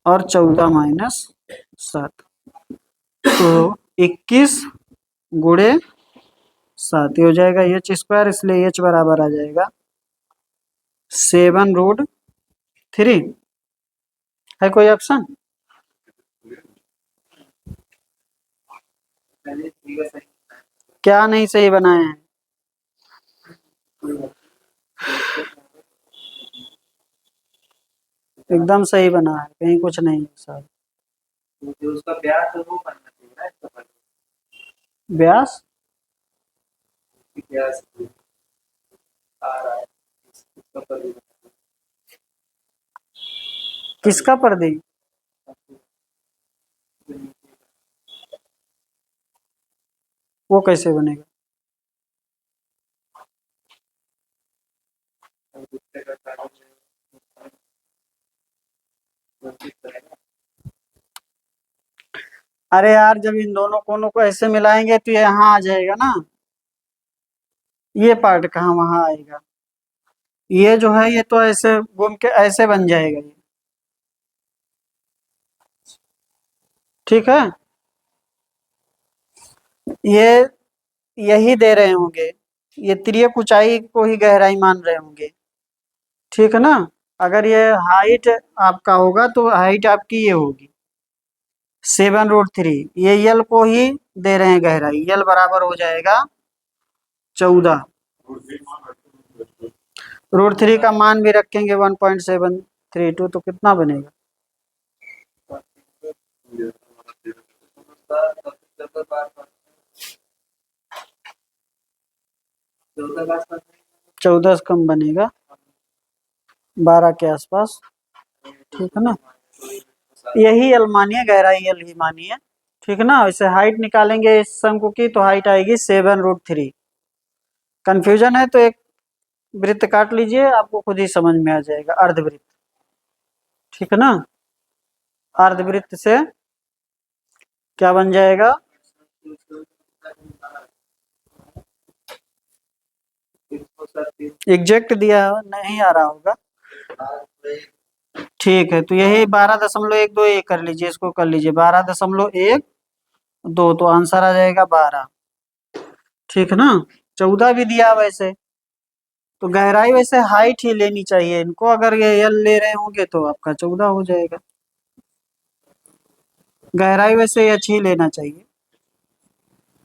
और 14 माइनस 7। तो 21 गुणे 7, ये हो जाएगा एच स्क्वायर, इसलिए एच बराबर आ जाएगा 7√3। है कोई ऑप्शन? पहले ठीक है सही। क्या नहीं सही बनाए हैं? एकदम सही बना है, कहीं कुछ नहीं है सर। तो जो उसका ब्यास है वो बनना चाहिए ना इसका परिधि। व्यास ब्यास आ रहा है इसका परिधि किसका परिधि? वो कैसे बनेगा? दूसरे का कागज है, वो किस तरह का अरे यार जब इन दोनों कोनों को ऐसे मिलाएंगे तो ये यहाँ आ जाएगा ना, ये पार्ट कहाँ वहां आएगा, ये जो है ये तो ऐसे घूम के ऐसे बन जाएगा ये। ठीक है, ये यही दे रहे होंगे, ये तिर्यक ऊंचाई को ही गहराई मान रहे होंगे। ठीक है ना, अगर ये हाइट आपका होगा तो हाइट आपकी ये होगी 7√3, ये यल को ही दे रहे हैं गहराई, यल बराबर हो जाएगा 14। √3 का मान भी रखेंगे 1.732 तो कितना बनेगा, चौदह का आसपास 14 से कम बनेगा, 12 के आसपास। ठीक है ना, यही यल मानिए, गहराई यल ही मानिए। ठीक है ना, वैसे हाइट निकालेंगे इस शंकु की तो हाइट आएगी 7√3। कंफ्यूजन है तो एक वृत्त काट लीजिए, आपको खुद ही समझ में आ जाएगा, अर्धवृत्त। ठीक है ना, अर्धवृत्त से क्या बन जाएगा, एग्जैक्ट दिया नहीं आ रहा होगा। ठीक है, तो यही 12.12 ये कर लीजिए, इसको कर लीजिए 12.12, तो आंसर आ जाएगा 12। ठीक है ना, 14 भी दिया वैसे, तो गहराई वैसे हाइट ही लेनी चाहिए इनको, अगर ये यल ले रहे होंगे तो आपका 14 हो जाएगा, गहराई वैसे एच ही लेना चाहिए।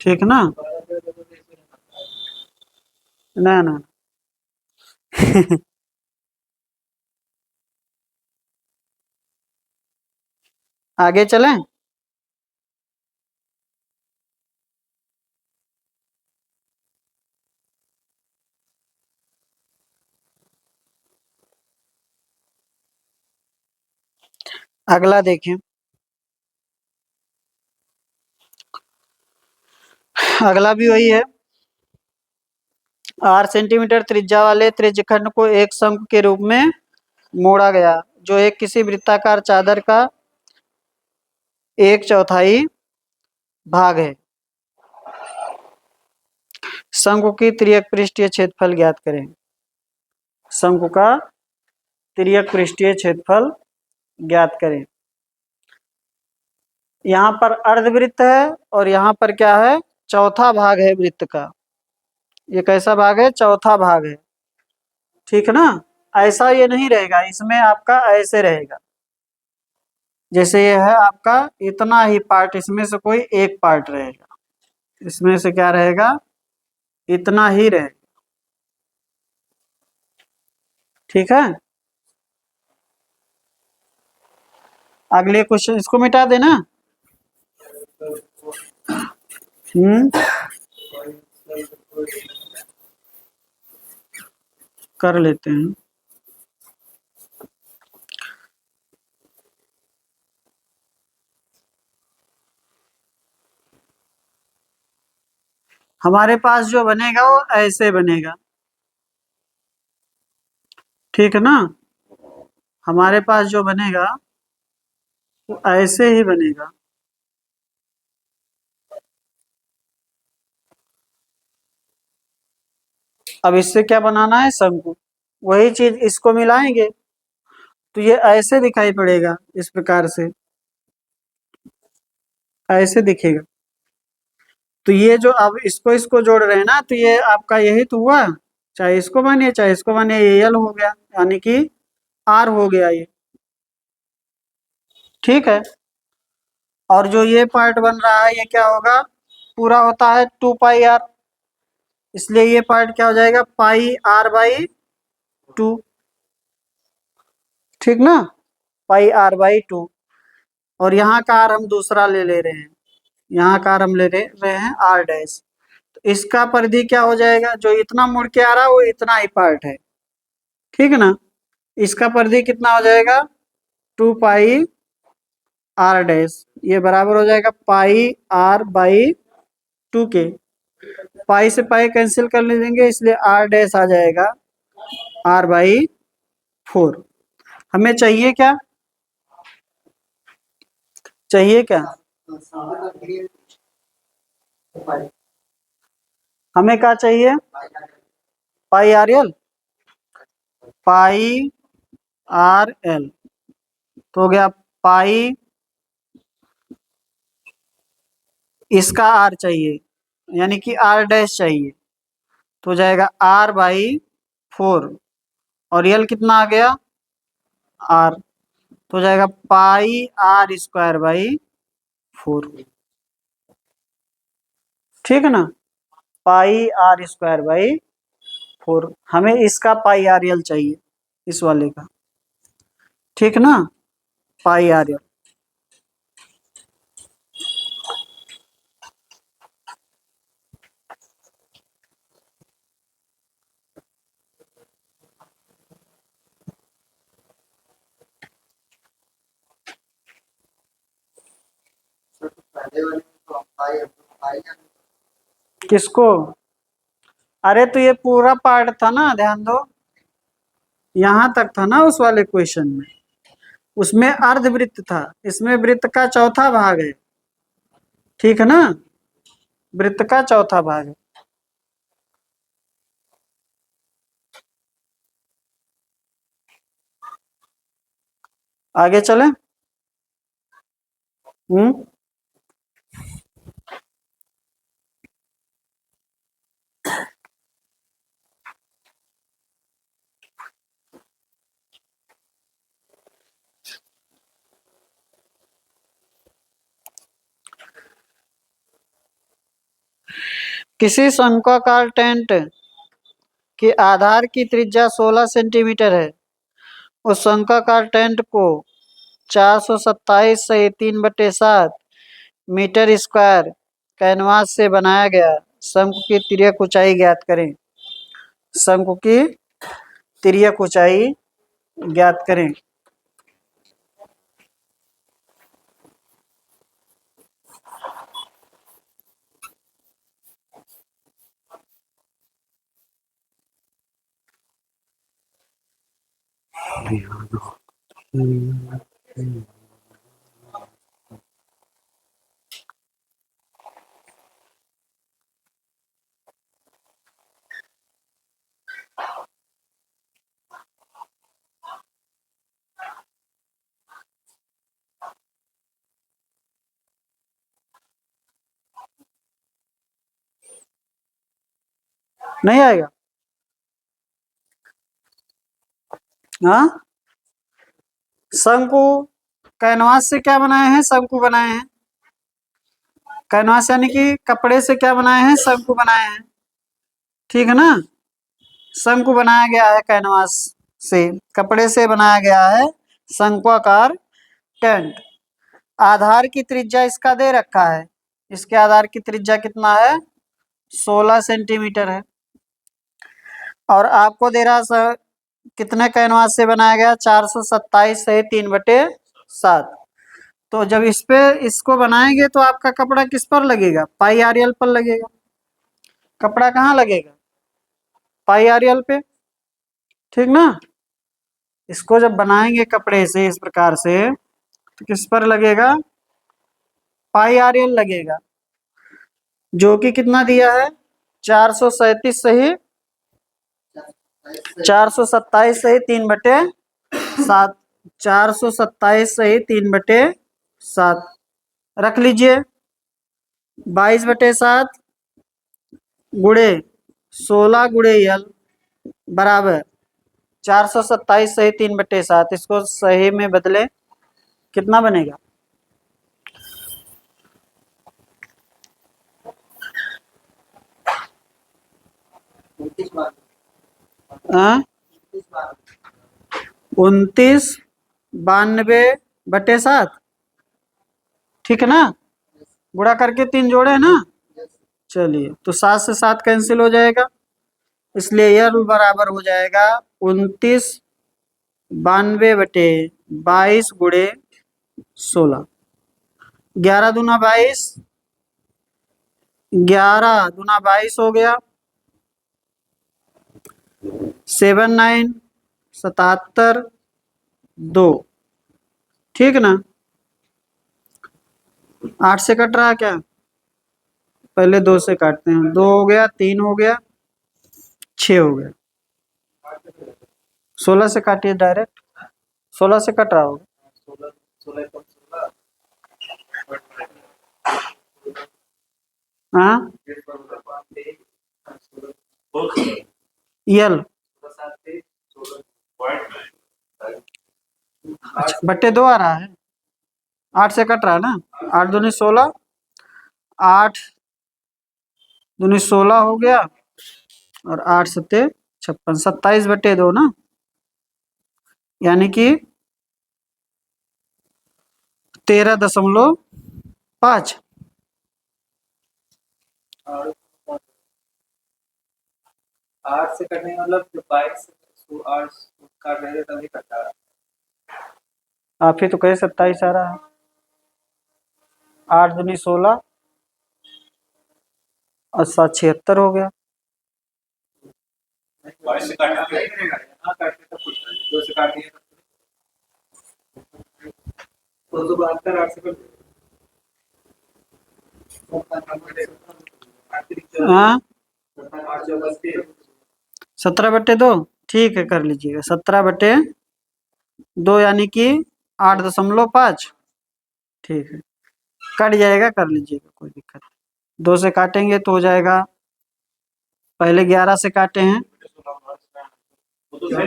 ठीक ना, ना ना आगे चलें। अगला देखिए, अगला भी वही है, 8 सेंटीमीटर त्रिज्या वाले त्रिज्यखंड को एक शंकु के रूप में मोड़ा गया, जो एक किसी वृत्ताकार चादर का 1/4 भाग है। शंकु की तिर्यक पृष्ठीय क्षेत्रफल ज्ञात करें। शंकु का तिर्यक पृष्ठीय क्षेत्रफल ज्ञात करें। यहाँ पर अर्धवृत्त है और यहाँ पर क्या है, चौथा भाग है वृत्त का। ये कैसा भाग है, चौथा भाग है। ठीक है ना, ऐसा ये नहीं रहेगा, इसमें आपका ऐसे रहेगा, जैसे ये है आपका इतना ही पार्ट, इसमें से कोई एक पार्ट रहेगा, इसमें से क्या रहेगा, इतना ही रहेगा। ठीक है, अगले क्वेश्चन, इसको मिटा देना। कर लेते हैं। हमारे पास जो बनेगा वो ऐसे बनेगा। ठीक है ना, हमारे पास जो बनेगा वो ऐसे ही बनेगा। अब इससे क्या बनाना है, शंकु, वही चीज इसको मिलाएंगे तो ये ऐसे दिखाई पड़ेगा, इस प्रकार से ऐसे दिखेगा। तो ये जो अब इसको इसको जोड़ रहे हैं ना, तो ये आपका यही तो हुआ, चाहे इसको मानिए चाहे इसको मानिए, ये यल हो गया, यानी कि आर हो गया ये। ठीक है, और जो ये पार्ट बन रहा है ये क्या होगा, पूरा होता है 2πr, इसलिए ये पार्ट क्या हो जाएगा, πr/2। ठीक ना, πr/2, और यहाँ का आर हम दूसरा ले रहे हैं, यहाँ का आर हम ले रहे हैं r डैश, तो इसका परिधि क्या हो जाएगा, जो इतना मुड़ के आ रहा है वो इतना ही पार्ट है। ठीक है ना, इसका परिधि कितना हो जाएगा, 2πr डैश, ये बराबर हो जाएगा πr/2 के। पाई से पाई कैंसिल कर लेंगे, इसलिए r डैश आ जाएगा r/4। हमें चाहिए क्या, चाहिए क्या, हमें क्या चाहिए? पाई आर एल, पाई आर एल तो हो गया पाई, इसका आर चाहिए यानी कि आर डैश चाहिए तो हो जाएगा आर बाई 4 और एल कितना आ गया आर तो हो जाएगा पाई आर स्क्वायर बाई 4। ठीक है ना, पाई आर स्क्वायर बाई 4 हमें इसका पाई आर एल चाहिए इस वाले का। ठीक ना, पाई आर एल। किसको? अरे तो ये पूरा पार्ट था ना, ध्यान दो, यहां तक था ना उस वाले क्वेश्चन में, उसमें अर्धवृत्त था, इसमें वृत्त का चौथा भाग है। ठीक है ना, वृत्त का चौथा भाग है। आगे चले। किसी शंक्वाकार टेंट के आधार की त्रिज्या 16 सेंटीमीटर है। उस शंक्वाकार टेंट को 427 सही 3/7 मीटर स्क्वायर कैनवास से बनाया गया। शंकु की तिर्यक ऊंचाई ज्ञात करें। शंकु की तिर्यक ऊंचाई ज्ञात करें। नहीं आएगा? हाँ, शंकु कैनवास से क्या बनाए हैं? शंकु बनाए हैं। कैनवास यानी कि कपड़े से क्या बनाए हैं? शंकु बनाए हैं। ठीक है ना, शंकु बनाया गया है कैनवास से, कपड़े से बनाया गया है शंक्वाकार टेंट। आधार की त्रिज्या इसका दे रखा है, इसके आधार की त्रिज्या कितना है? 16 सेंटीमीटर है। और आपको दे रहा सर कितने कैनवास से बनाया गया? 427 सही 3/7। तो जब इस पे इसको बनाएंगे तो आपका कपड़ा किस पर लगेगा? पाई आर एल पर लगेगा। कपड़ा कहाँ लगेगा? पाई आर एल पे। ठीक ना, इसको जब बनाएंगे कपड़े से इस प्रकार से तो किस पर लगेगा? पाई आर एल लगेगा, जो कि कितना दिया है? 437 सही 427 सही 3/7। 427 सही 3/7 रख लीजिए। 22/7 गुणे 16 गुणे यल बराबर 427 सही 3/7। इसको सही में बदले कितना बनेगा? हाँ, 2992/7। ठीक है ना, गुणा करके 3 जोड़े है ना। चलिए, तो 7 से 7 कैंसिल हो जाएगा, इसलिए यह बराबर हो जाएगा 2992/22 गुणे 16। 11 दूना 22, 11 दूना 22 हो गया। 79 77 2। ठीक ना, 8 से कट रहा है क्या? पहले 2 से काटते हैं। 2 हो गया, 3 हो गया, 6 हो गया। 16 से काटिए डायरेक्ट। 16 से कट रहा होगा। 16 हाँ, यल। अच्छा, बट्टे 2 आ रहा है। 8 से कट रहा है ना। 8 दूनी 16, 8 दूनी 16 हो गया, और 8 सत्ते 56, 27/2 ना, यानी कि 13.5। 8 से कटने का मतलब जो 22 8 काट रहे थे तभी कटा रहा। आप ही तो कहे 27 आ रहा है। 8 दूनी 16 और 7 76 हो गया। 22 से काटना नहीं रहेगा। हाँ काटने तब कुछ नहीं, 2 से काट दिए तो 272 8 से कट हाँ, 8 17/2 ठीक है, कर लीजिएगा। 17/2 यानी कि 8.5। ठीक है, कट जाएगा, कर लीजिएगा, कोई दिक्कत नहीं। 2 से काटेंगे तो हो जाएगा। पहले 11 से काटे हैं।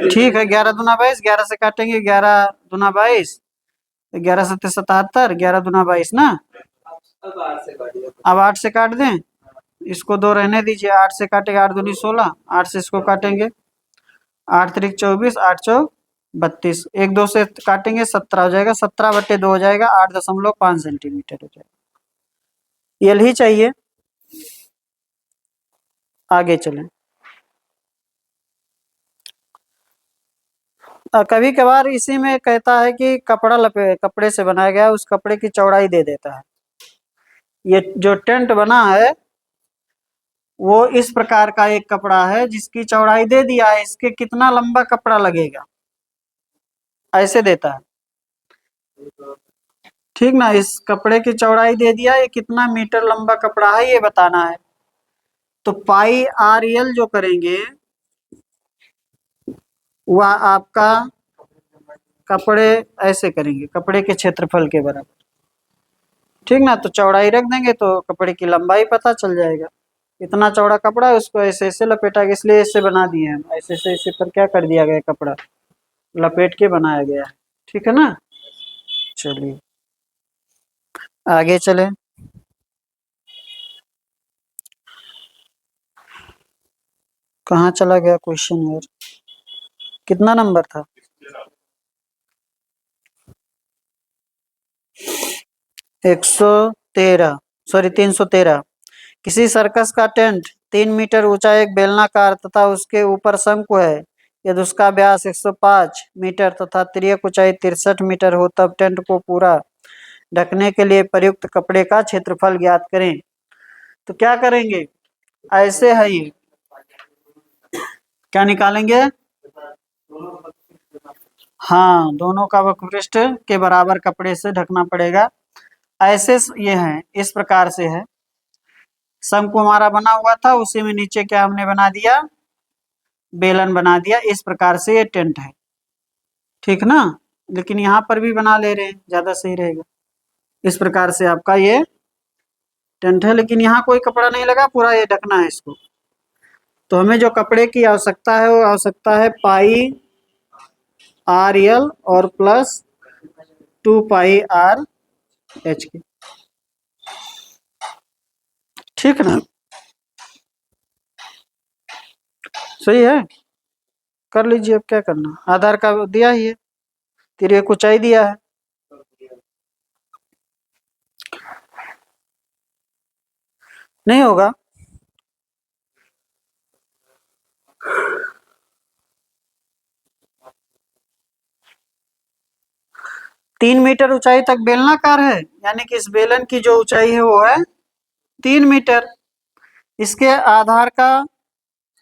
ठीक है, 11 दूना 22, 11 से काटेंगे, 11 दूना 22, 11 सत्ते 77, 11 दूना 22 ना। अब 8 से काटिए। अब 8 से काट दें, इसको 2 रहने दीजिए। 8 से काटेंगे, 8 दूनी 16, 8 से इसको काटेंगे, 8 त्रिक 24, 8 चौक 32, 1 2 से काटेंगे 17 हो जाएगा। 17/2 हो जाएगा, 8.5 सेंटीमीटर हो जाएगा। यही चाहिए। आगे चलें। कभी कभार इसी में कहता है कि कपड़े से बनाया गया, उस कपड़े की चौड़ाई दे देता है। ये जो टेंट बना है वो इस प्रकार का एक कपड़ा है जिसकी चौड़ाई दे दिया है, इसके कितना लंबा कपड़ा लगेगा ऐसे देता है। ठीक ना, इस कपड़े की चौड़ाई दे दिया, ये कितना मीटर लंबा कपड़ा है ये बताना है। तो पाई आर एल जो करेंगे वह आपका कपड़े ऐसे करेंगे, कपड़े के क्षेत्रफल के बराबर। ठीक ना, तो चौड़ाई रख देंगे तो कपड़े की लंबाई पता चल जाएगा। इतना चौड़ा कपड़ा है, उसको ऐसे ऐसे लपेटा गया, इसलिए ऐसे बना दिए हैं। ऐसे ऐसे ऐसे पर क्या कर दिया गया, कपड़ा लपेट के बनाया गया है। ठीक है ना। चलिए आगे चले। कहाँ चला गया क्वेश्चन यार? कितना नंबर था? 113, सॉरी 313। किसी सर्कस का टेंट 3 मीटर ऊंचा एक बेलनाकार तथा उसके ऊपर शंकु है। यदि उसका व्यास 105 मीटर तथा तिर्यक ऊंचाई 63 मीटर हो, तब टेंट को पूरा ढकने के लिए प्रयुक्त कपड़े का क्षेत्रफल ज्ञात करें। तो क्या करेंगे, ऐसे है ये, क्या निकालेंगे? हाँ, दोनों का वक्रपृष्ठ के बराबर कपड़े से ढकना पड़ेगा। ऐसे ये है, इस प्रकार से है। शंकु हमारा बना हुआ था, उसी में नीचे क्या हमने बना दिया, बेलन बना दिया। इस प्रकार से ये टेंट है। ठीक ना, लेकिन यहाँ पर भी बना ले रहे हैं, ज्यादा सही रहेगा। इस प्रकार से आपका ये टेंट है, लेकिन यहाँ कोई कपड़ा नहीं लगा, पूरा ये ढकना है इसको। तो हमें जो कपड़े की आवश्यकता है वो आवश्यकता है पाई आर एल और प्लस 2 पाई आर एच की। ठीक ना, सही है, कर लीजिए। अब क्या करना, आधार का दिया ही है, तिर्यक ऊंचाई दिया है। नहीं होगा, तीन मीटर ऊंचाई तक बेलनाकार है, यानी कि इस बेलन की जो ऊंचाई है वो है 3 मीटर। इसके आधार का,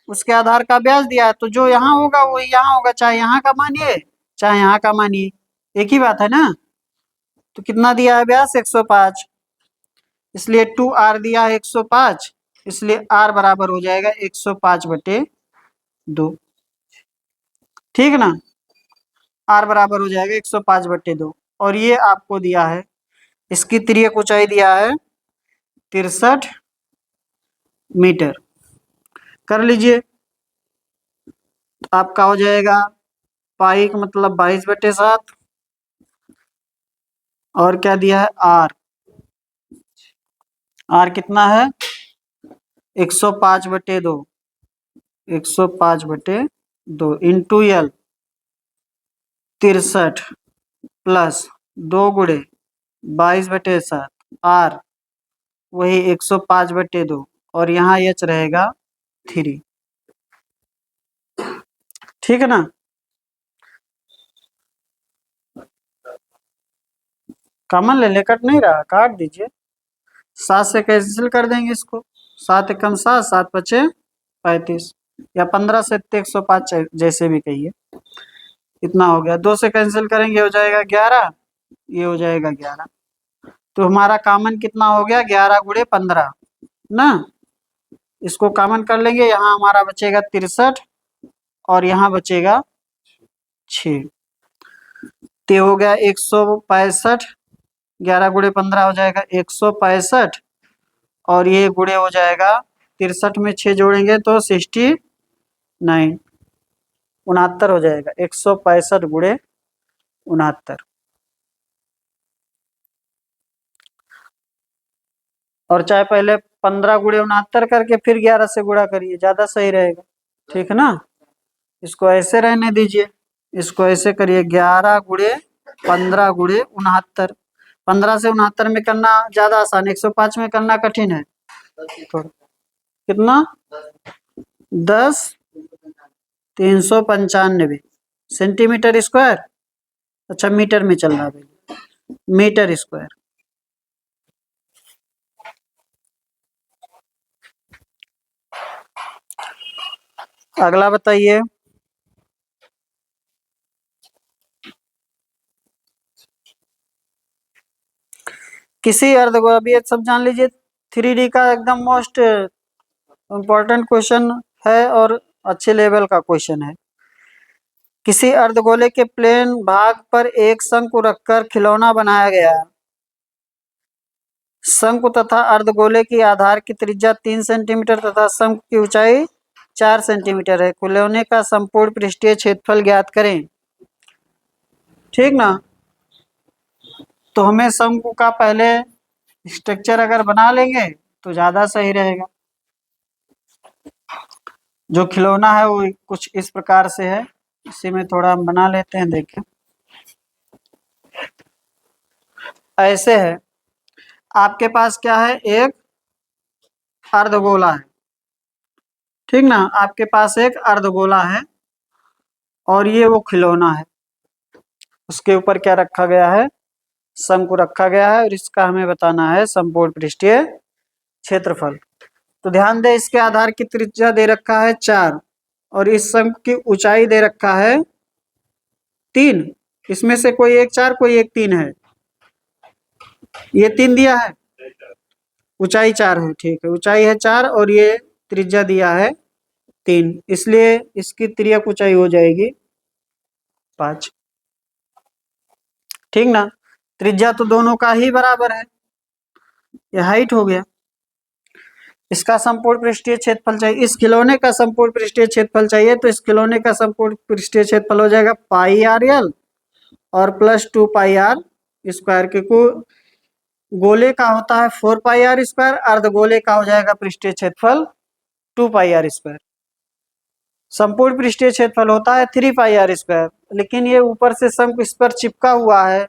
उसके आधार का व्यास दिया है, तो जो यहाँ होगा वही यहाँ होगा, चाहे यहाँ का मानिए चाहे यहाँ का मानिए, एक ही बात है ना। तो कितना दिया है व्यास, 105। इसलिए 2r दिया है 105, इसलिए r बराबर हो जाएगा 105/2। ठीक ना, r बराबर हो जाएगा 105/2। और ये आपको दिया है, इसकी तिर्यक ऊंचाई दिया है 63 मीटर। कर लीजिए, तो आपका हो जाएगा पाई का मतलब 22/7, और क्या दिया है r, r कितना है 105/2, 105/2 इंटू l 63 प्लस 2 गुणे 22/7 r वही 105/2, और यहाँ h रहेगा 3। ठीक है ना, कॉमन ले ले, कट नहीं रहा, काट दीजिए। 7 से कैंसिल कर देंगे इसको, 7 एकम 7, 7 पचे 35, या 15 से 105 जैसे भी कहिए, इतना हो गया। 2 से कैंसिल करेंगे हो जाएगा 11, ये हो जाएगा 11। तो हमारा कॉमन कितना हो गया 11 गुणे 15 ना, इसको कॉमन कर लेंगे, यहाँ हमारा बचेगा 63 और यहाँ बचेगा 6, तो हो गया 165, 11 गुणे 15 हो जाएगा 165, और ये गुणे हो जाएगा 63 में 6 जोड़ेंगे तो 69, 69 हो जाएगा, 165 गुणे 69। और चाहे पहले 15 गुणे 69 करके फिर 11 से गुणा करिए, ज्यादा सही रहेगा। ठीक है ना, इसको ऐसे रहने दीजिए, इसको ऐसे करिए 11 गुणे 15 गुणे 69। 15 से 69 में करना ज्यादा आसान, 105 में करना कठिन है थोड़ा। कितना 10 395 सेंटीमीटर स्क्वायर, अच्छा मीटर में चल रहा है, मीटर स्क्वायर। अगला बताइए, किसी अर्धगोला, अभी सब जान लीजिए, 3D का एकदम मोस्ट इम्पोर्टेंट क्वेश्चन है और अच्छे लेवल का क्वेश्चन है। किसी अर्धगोले के प्लेन भाग पर एक शंकु रखकर खिलौना बनाया गया। शंकु तथा अर्धगोले की आधार की त्रिज्या 3 सेंटीमीटर तथा शंकु की ऊंचाई 4 सेंटीमीटर है। खिलौने का संपूर्ण पृष्ठीय क्षेत्रफल ज्ञात करें। ठीक ना, तो हमें शंकु का पहले स्ट्रक्चर अगर बना लेंगे तो ज्यादा सही रहेगा। जो खिलौना है वो कुछ इस प्रकार से है, इसी में थोड़ा हम बना लेते हैं, देखें ऐसे है। आपके पास क्या है, एक अर्धगोला है, ठीक ना, आपके पास एक अर्धगोला है और ये वो खिलौना है, उसके ऊपर क्या रखा गया है, शंकु रखा गया है, और इसका हमें बताना है संपूर्ण पृष्ठीय क्षेत्रफल। तो ध्यान दें, इसके आधार की त्रिज्या दे रखा है 4 और इस शंकु की ऊंचाई दे रखा है 3। इसमें से कोई एक 4 कोई एक 3 है, ये 3 दिया है, ऊंचाई 4 है, ठीक है, ऊंचाई है 4 और ये त्रिज्या दिया है 3, इसलिए इसकी तिर्यक ऊंचाई हो जाएगी 5। ठीक ना, त्रिज्या तो दोनों का ही बराबर है, ये हाइट हो गया। इसका संपूर्ण पृष्ठीय क्षेत्रफल चाहिए, इस खिलौने का संपूर्ण पृष्ठीय क्षेत्रफल चाहिए, तो इस खिलौने का संपूर्ण पृष्ठीय क्षेत्रफल हो जाएगा पाई आर एल और प्लस 2 पाई आर स्क्वायर, के को गोले का होता है 4 पाई आर स्क्वायर, अर्धगोले का हो जाएगा पृष्ठीय क्षेत्रफल 2 पाई आर स्क्वायर। संपूर्ण पृष्ठीय क्षेत्रफल होता है 3 पाई आर स्क्वायर, लेकिन ये ऊपर से शंकु इस पर चिपका हुआ है,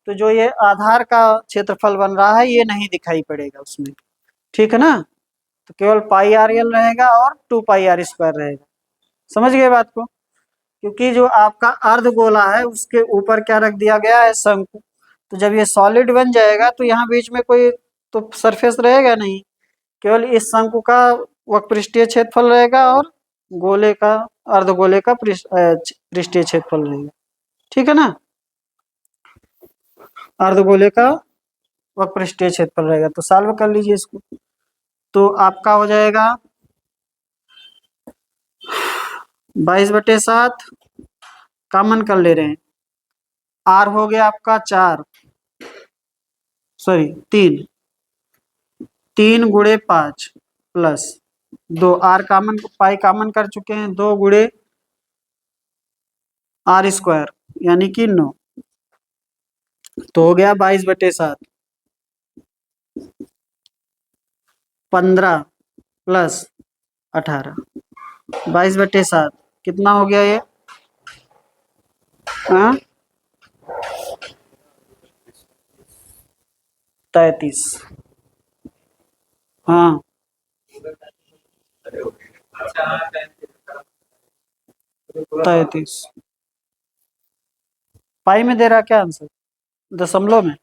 तो जो ये आधार का क्षेत्रफल बन रहा है ये नहीं दिखाई पड़ेगा उसमें। ठीक है ना, तो केवल पाई आर एल रहेगा और 2 पाई आर स्क्वायर रहेगा। समझ गए बात को, क्योंकि जो आपका अर्धगोला है उसके ऊपर क्या रख दिया गया है, शंकु। तो जब ये सॉलिड बन जाएगा तो यहाँ बीच में कोई तो सरफेस रहेगा नहीं, केवल इस शंकु का वक्र पृष्ठीय क्षेत्रफल रहेगा और गोले का, अर्धगोले का पृष्ठीय क्षेत्रफल रहेगा। ठीक है ना, अर्धगोले का वक्रपृष्ठीय क्षेत्रफल रहेगा। तो सॉल्व कर लीजिए इसको। तो आपका हो जाएगा 22/7, कॉमन कर ले रहे हैं। आर हो गया आपका 4, sorry 3, 3 × 5 plus 2, r common, pi common कर चुके हैं, 2 × r² यानी कि 9। तो हो गया 22/7, 15 प्लस 18, 22/7 कितना हो गया ये? हाँ 33। हाँ अच्छा हाँ, 33 पाई में दे रहा क्या आंसर? दशमलव में?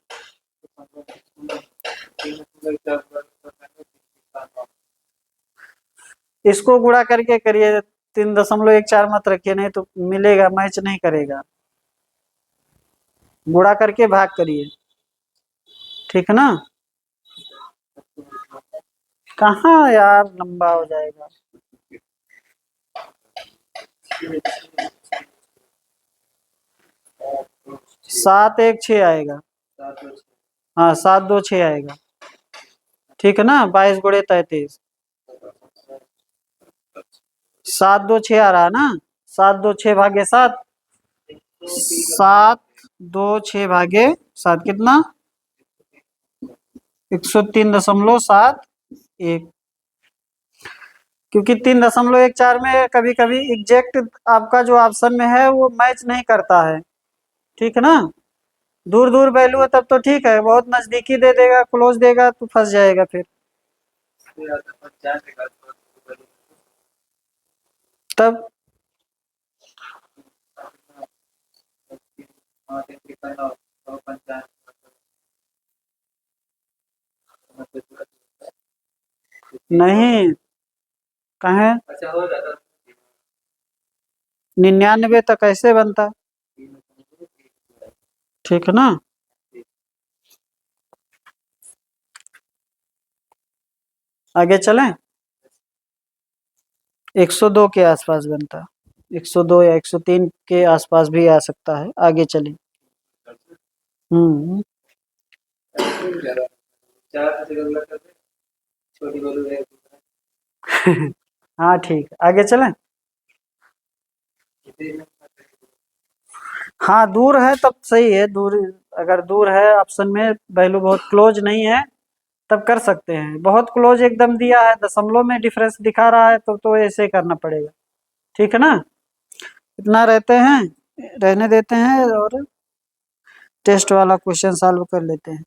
इसको गुणा करके करिए, 3.14 मत रखिए, नहीं तो मिलेगा, मैच नहीं करेगा। गुणा करके भाग करिए, ठीक है ना? कहाँ यार लंबा हो जाएगा। 7 1 6 आएगा। हाँ 7 2 6 आएगा, ठीक है ना? 22 × 33, 7 2 6 आ रहा है ना? 7 2 6 भागे 7, 7 2 6 भागे 7 कितना? 103.71। क्योंकि 3.14 में कभी कभी एग्जैक्ट आपका जो ऑप्शन में है वो मैच नहीं करता है, ठीक है ना? दूर दूर वैल्यू है तब तो ठीक है, बहुत नजदीकी दे देगा, क्लोज देगा तो फंस जाएगा फिर। तब नहीं कहें, अच्छा हो जाता 99 तक ऐसे बनता, ठीक है ना? आगे चलें। 102 के आसपास बनता, 102 या 103 के आसपास भी आ सकता है। आगे चलें। हम्म 4 से गलत कर दे, छोटी बोलू है हाँ ठीक है, आगे चलें। हाँ दूर है तब सही है, दूर, अगर दूर है ऑप्शन में, वैल्यू बहुत क्लोज नहीं है तब कर सकते हैं। बहुत क्लोज एकदम दिया है, दशमलव में डिफरेंस दिखा रहा है तो ऐसे करना पड़ेगा, ठीक है ना? इतना रहते हैं, रहने देते हैं और टेस्ट वाला क्वेश्चन सॉल्व कर लेते हैं।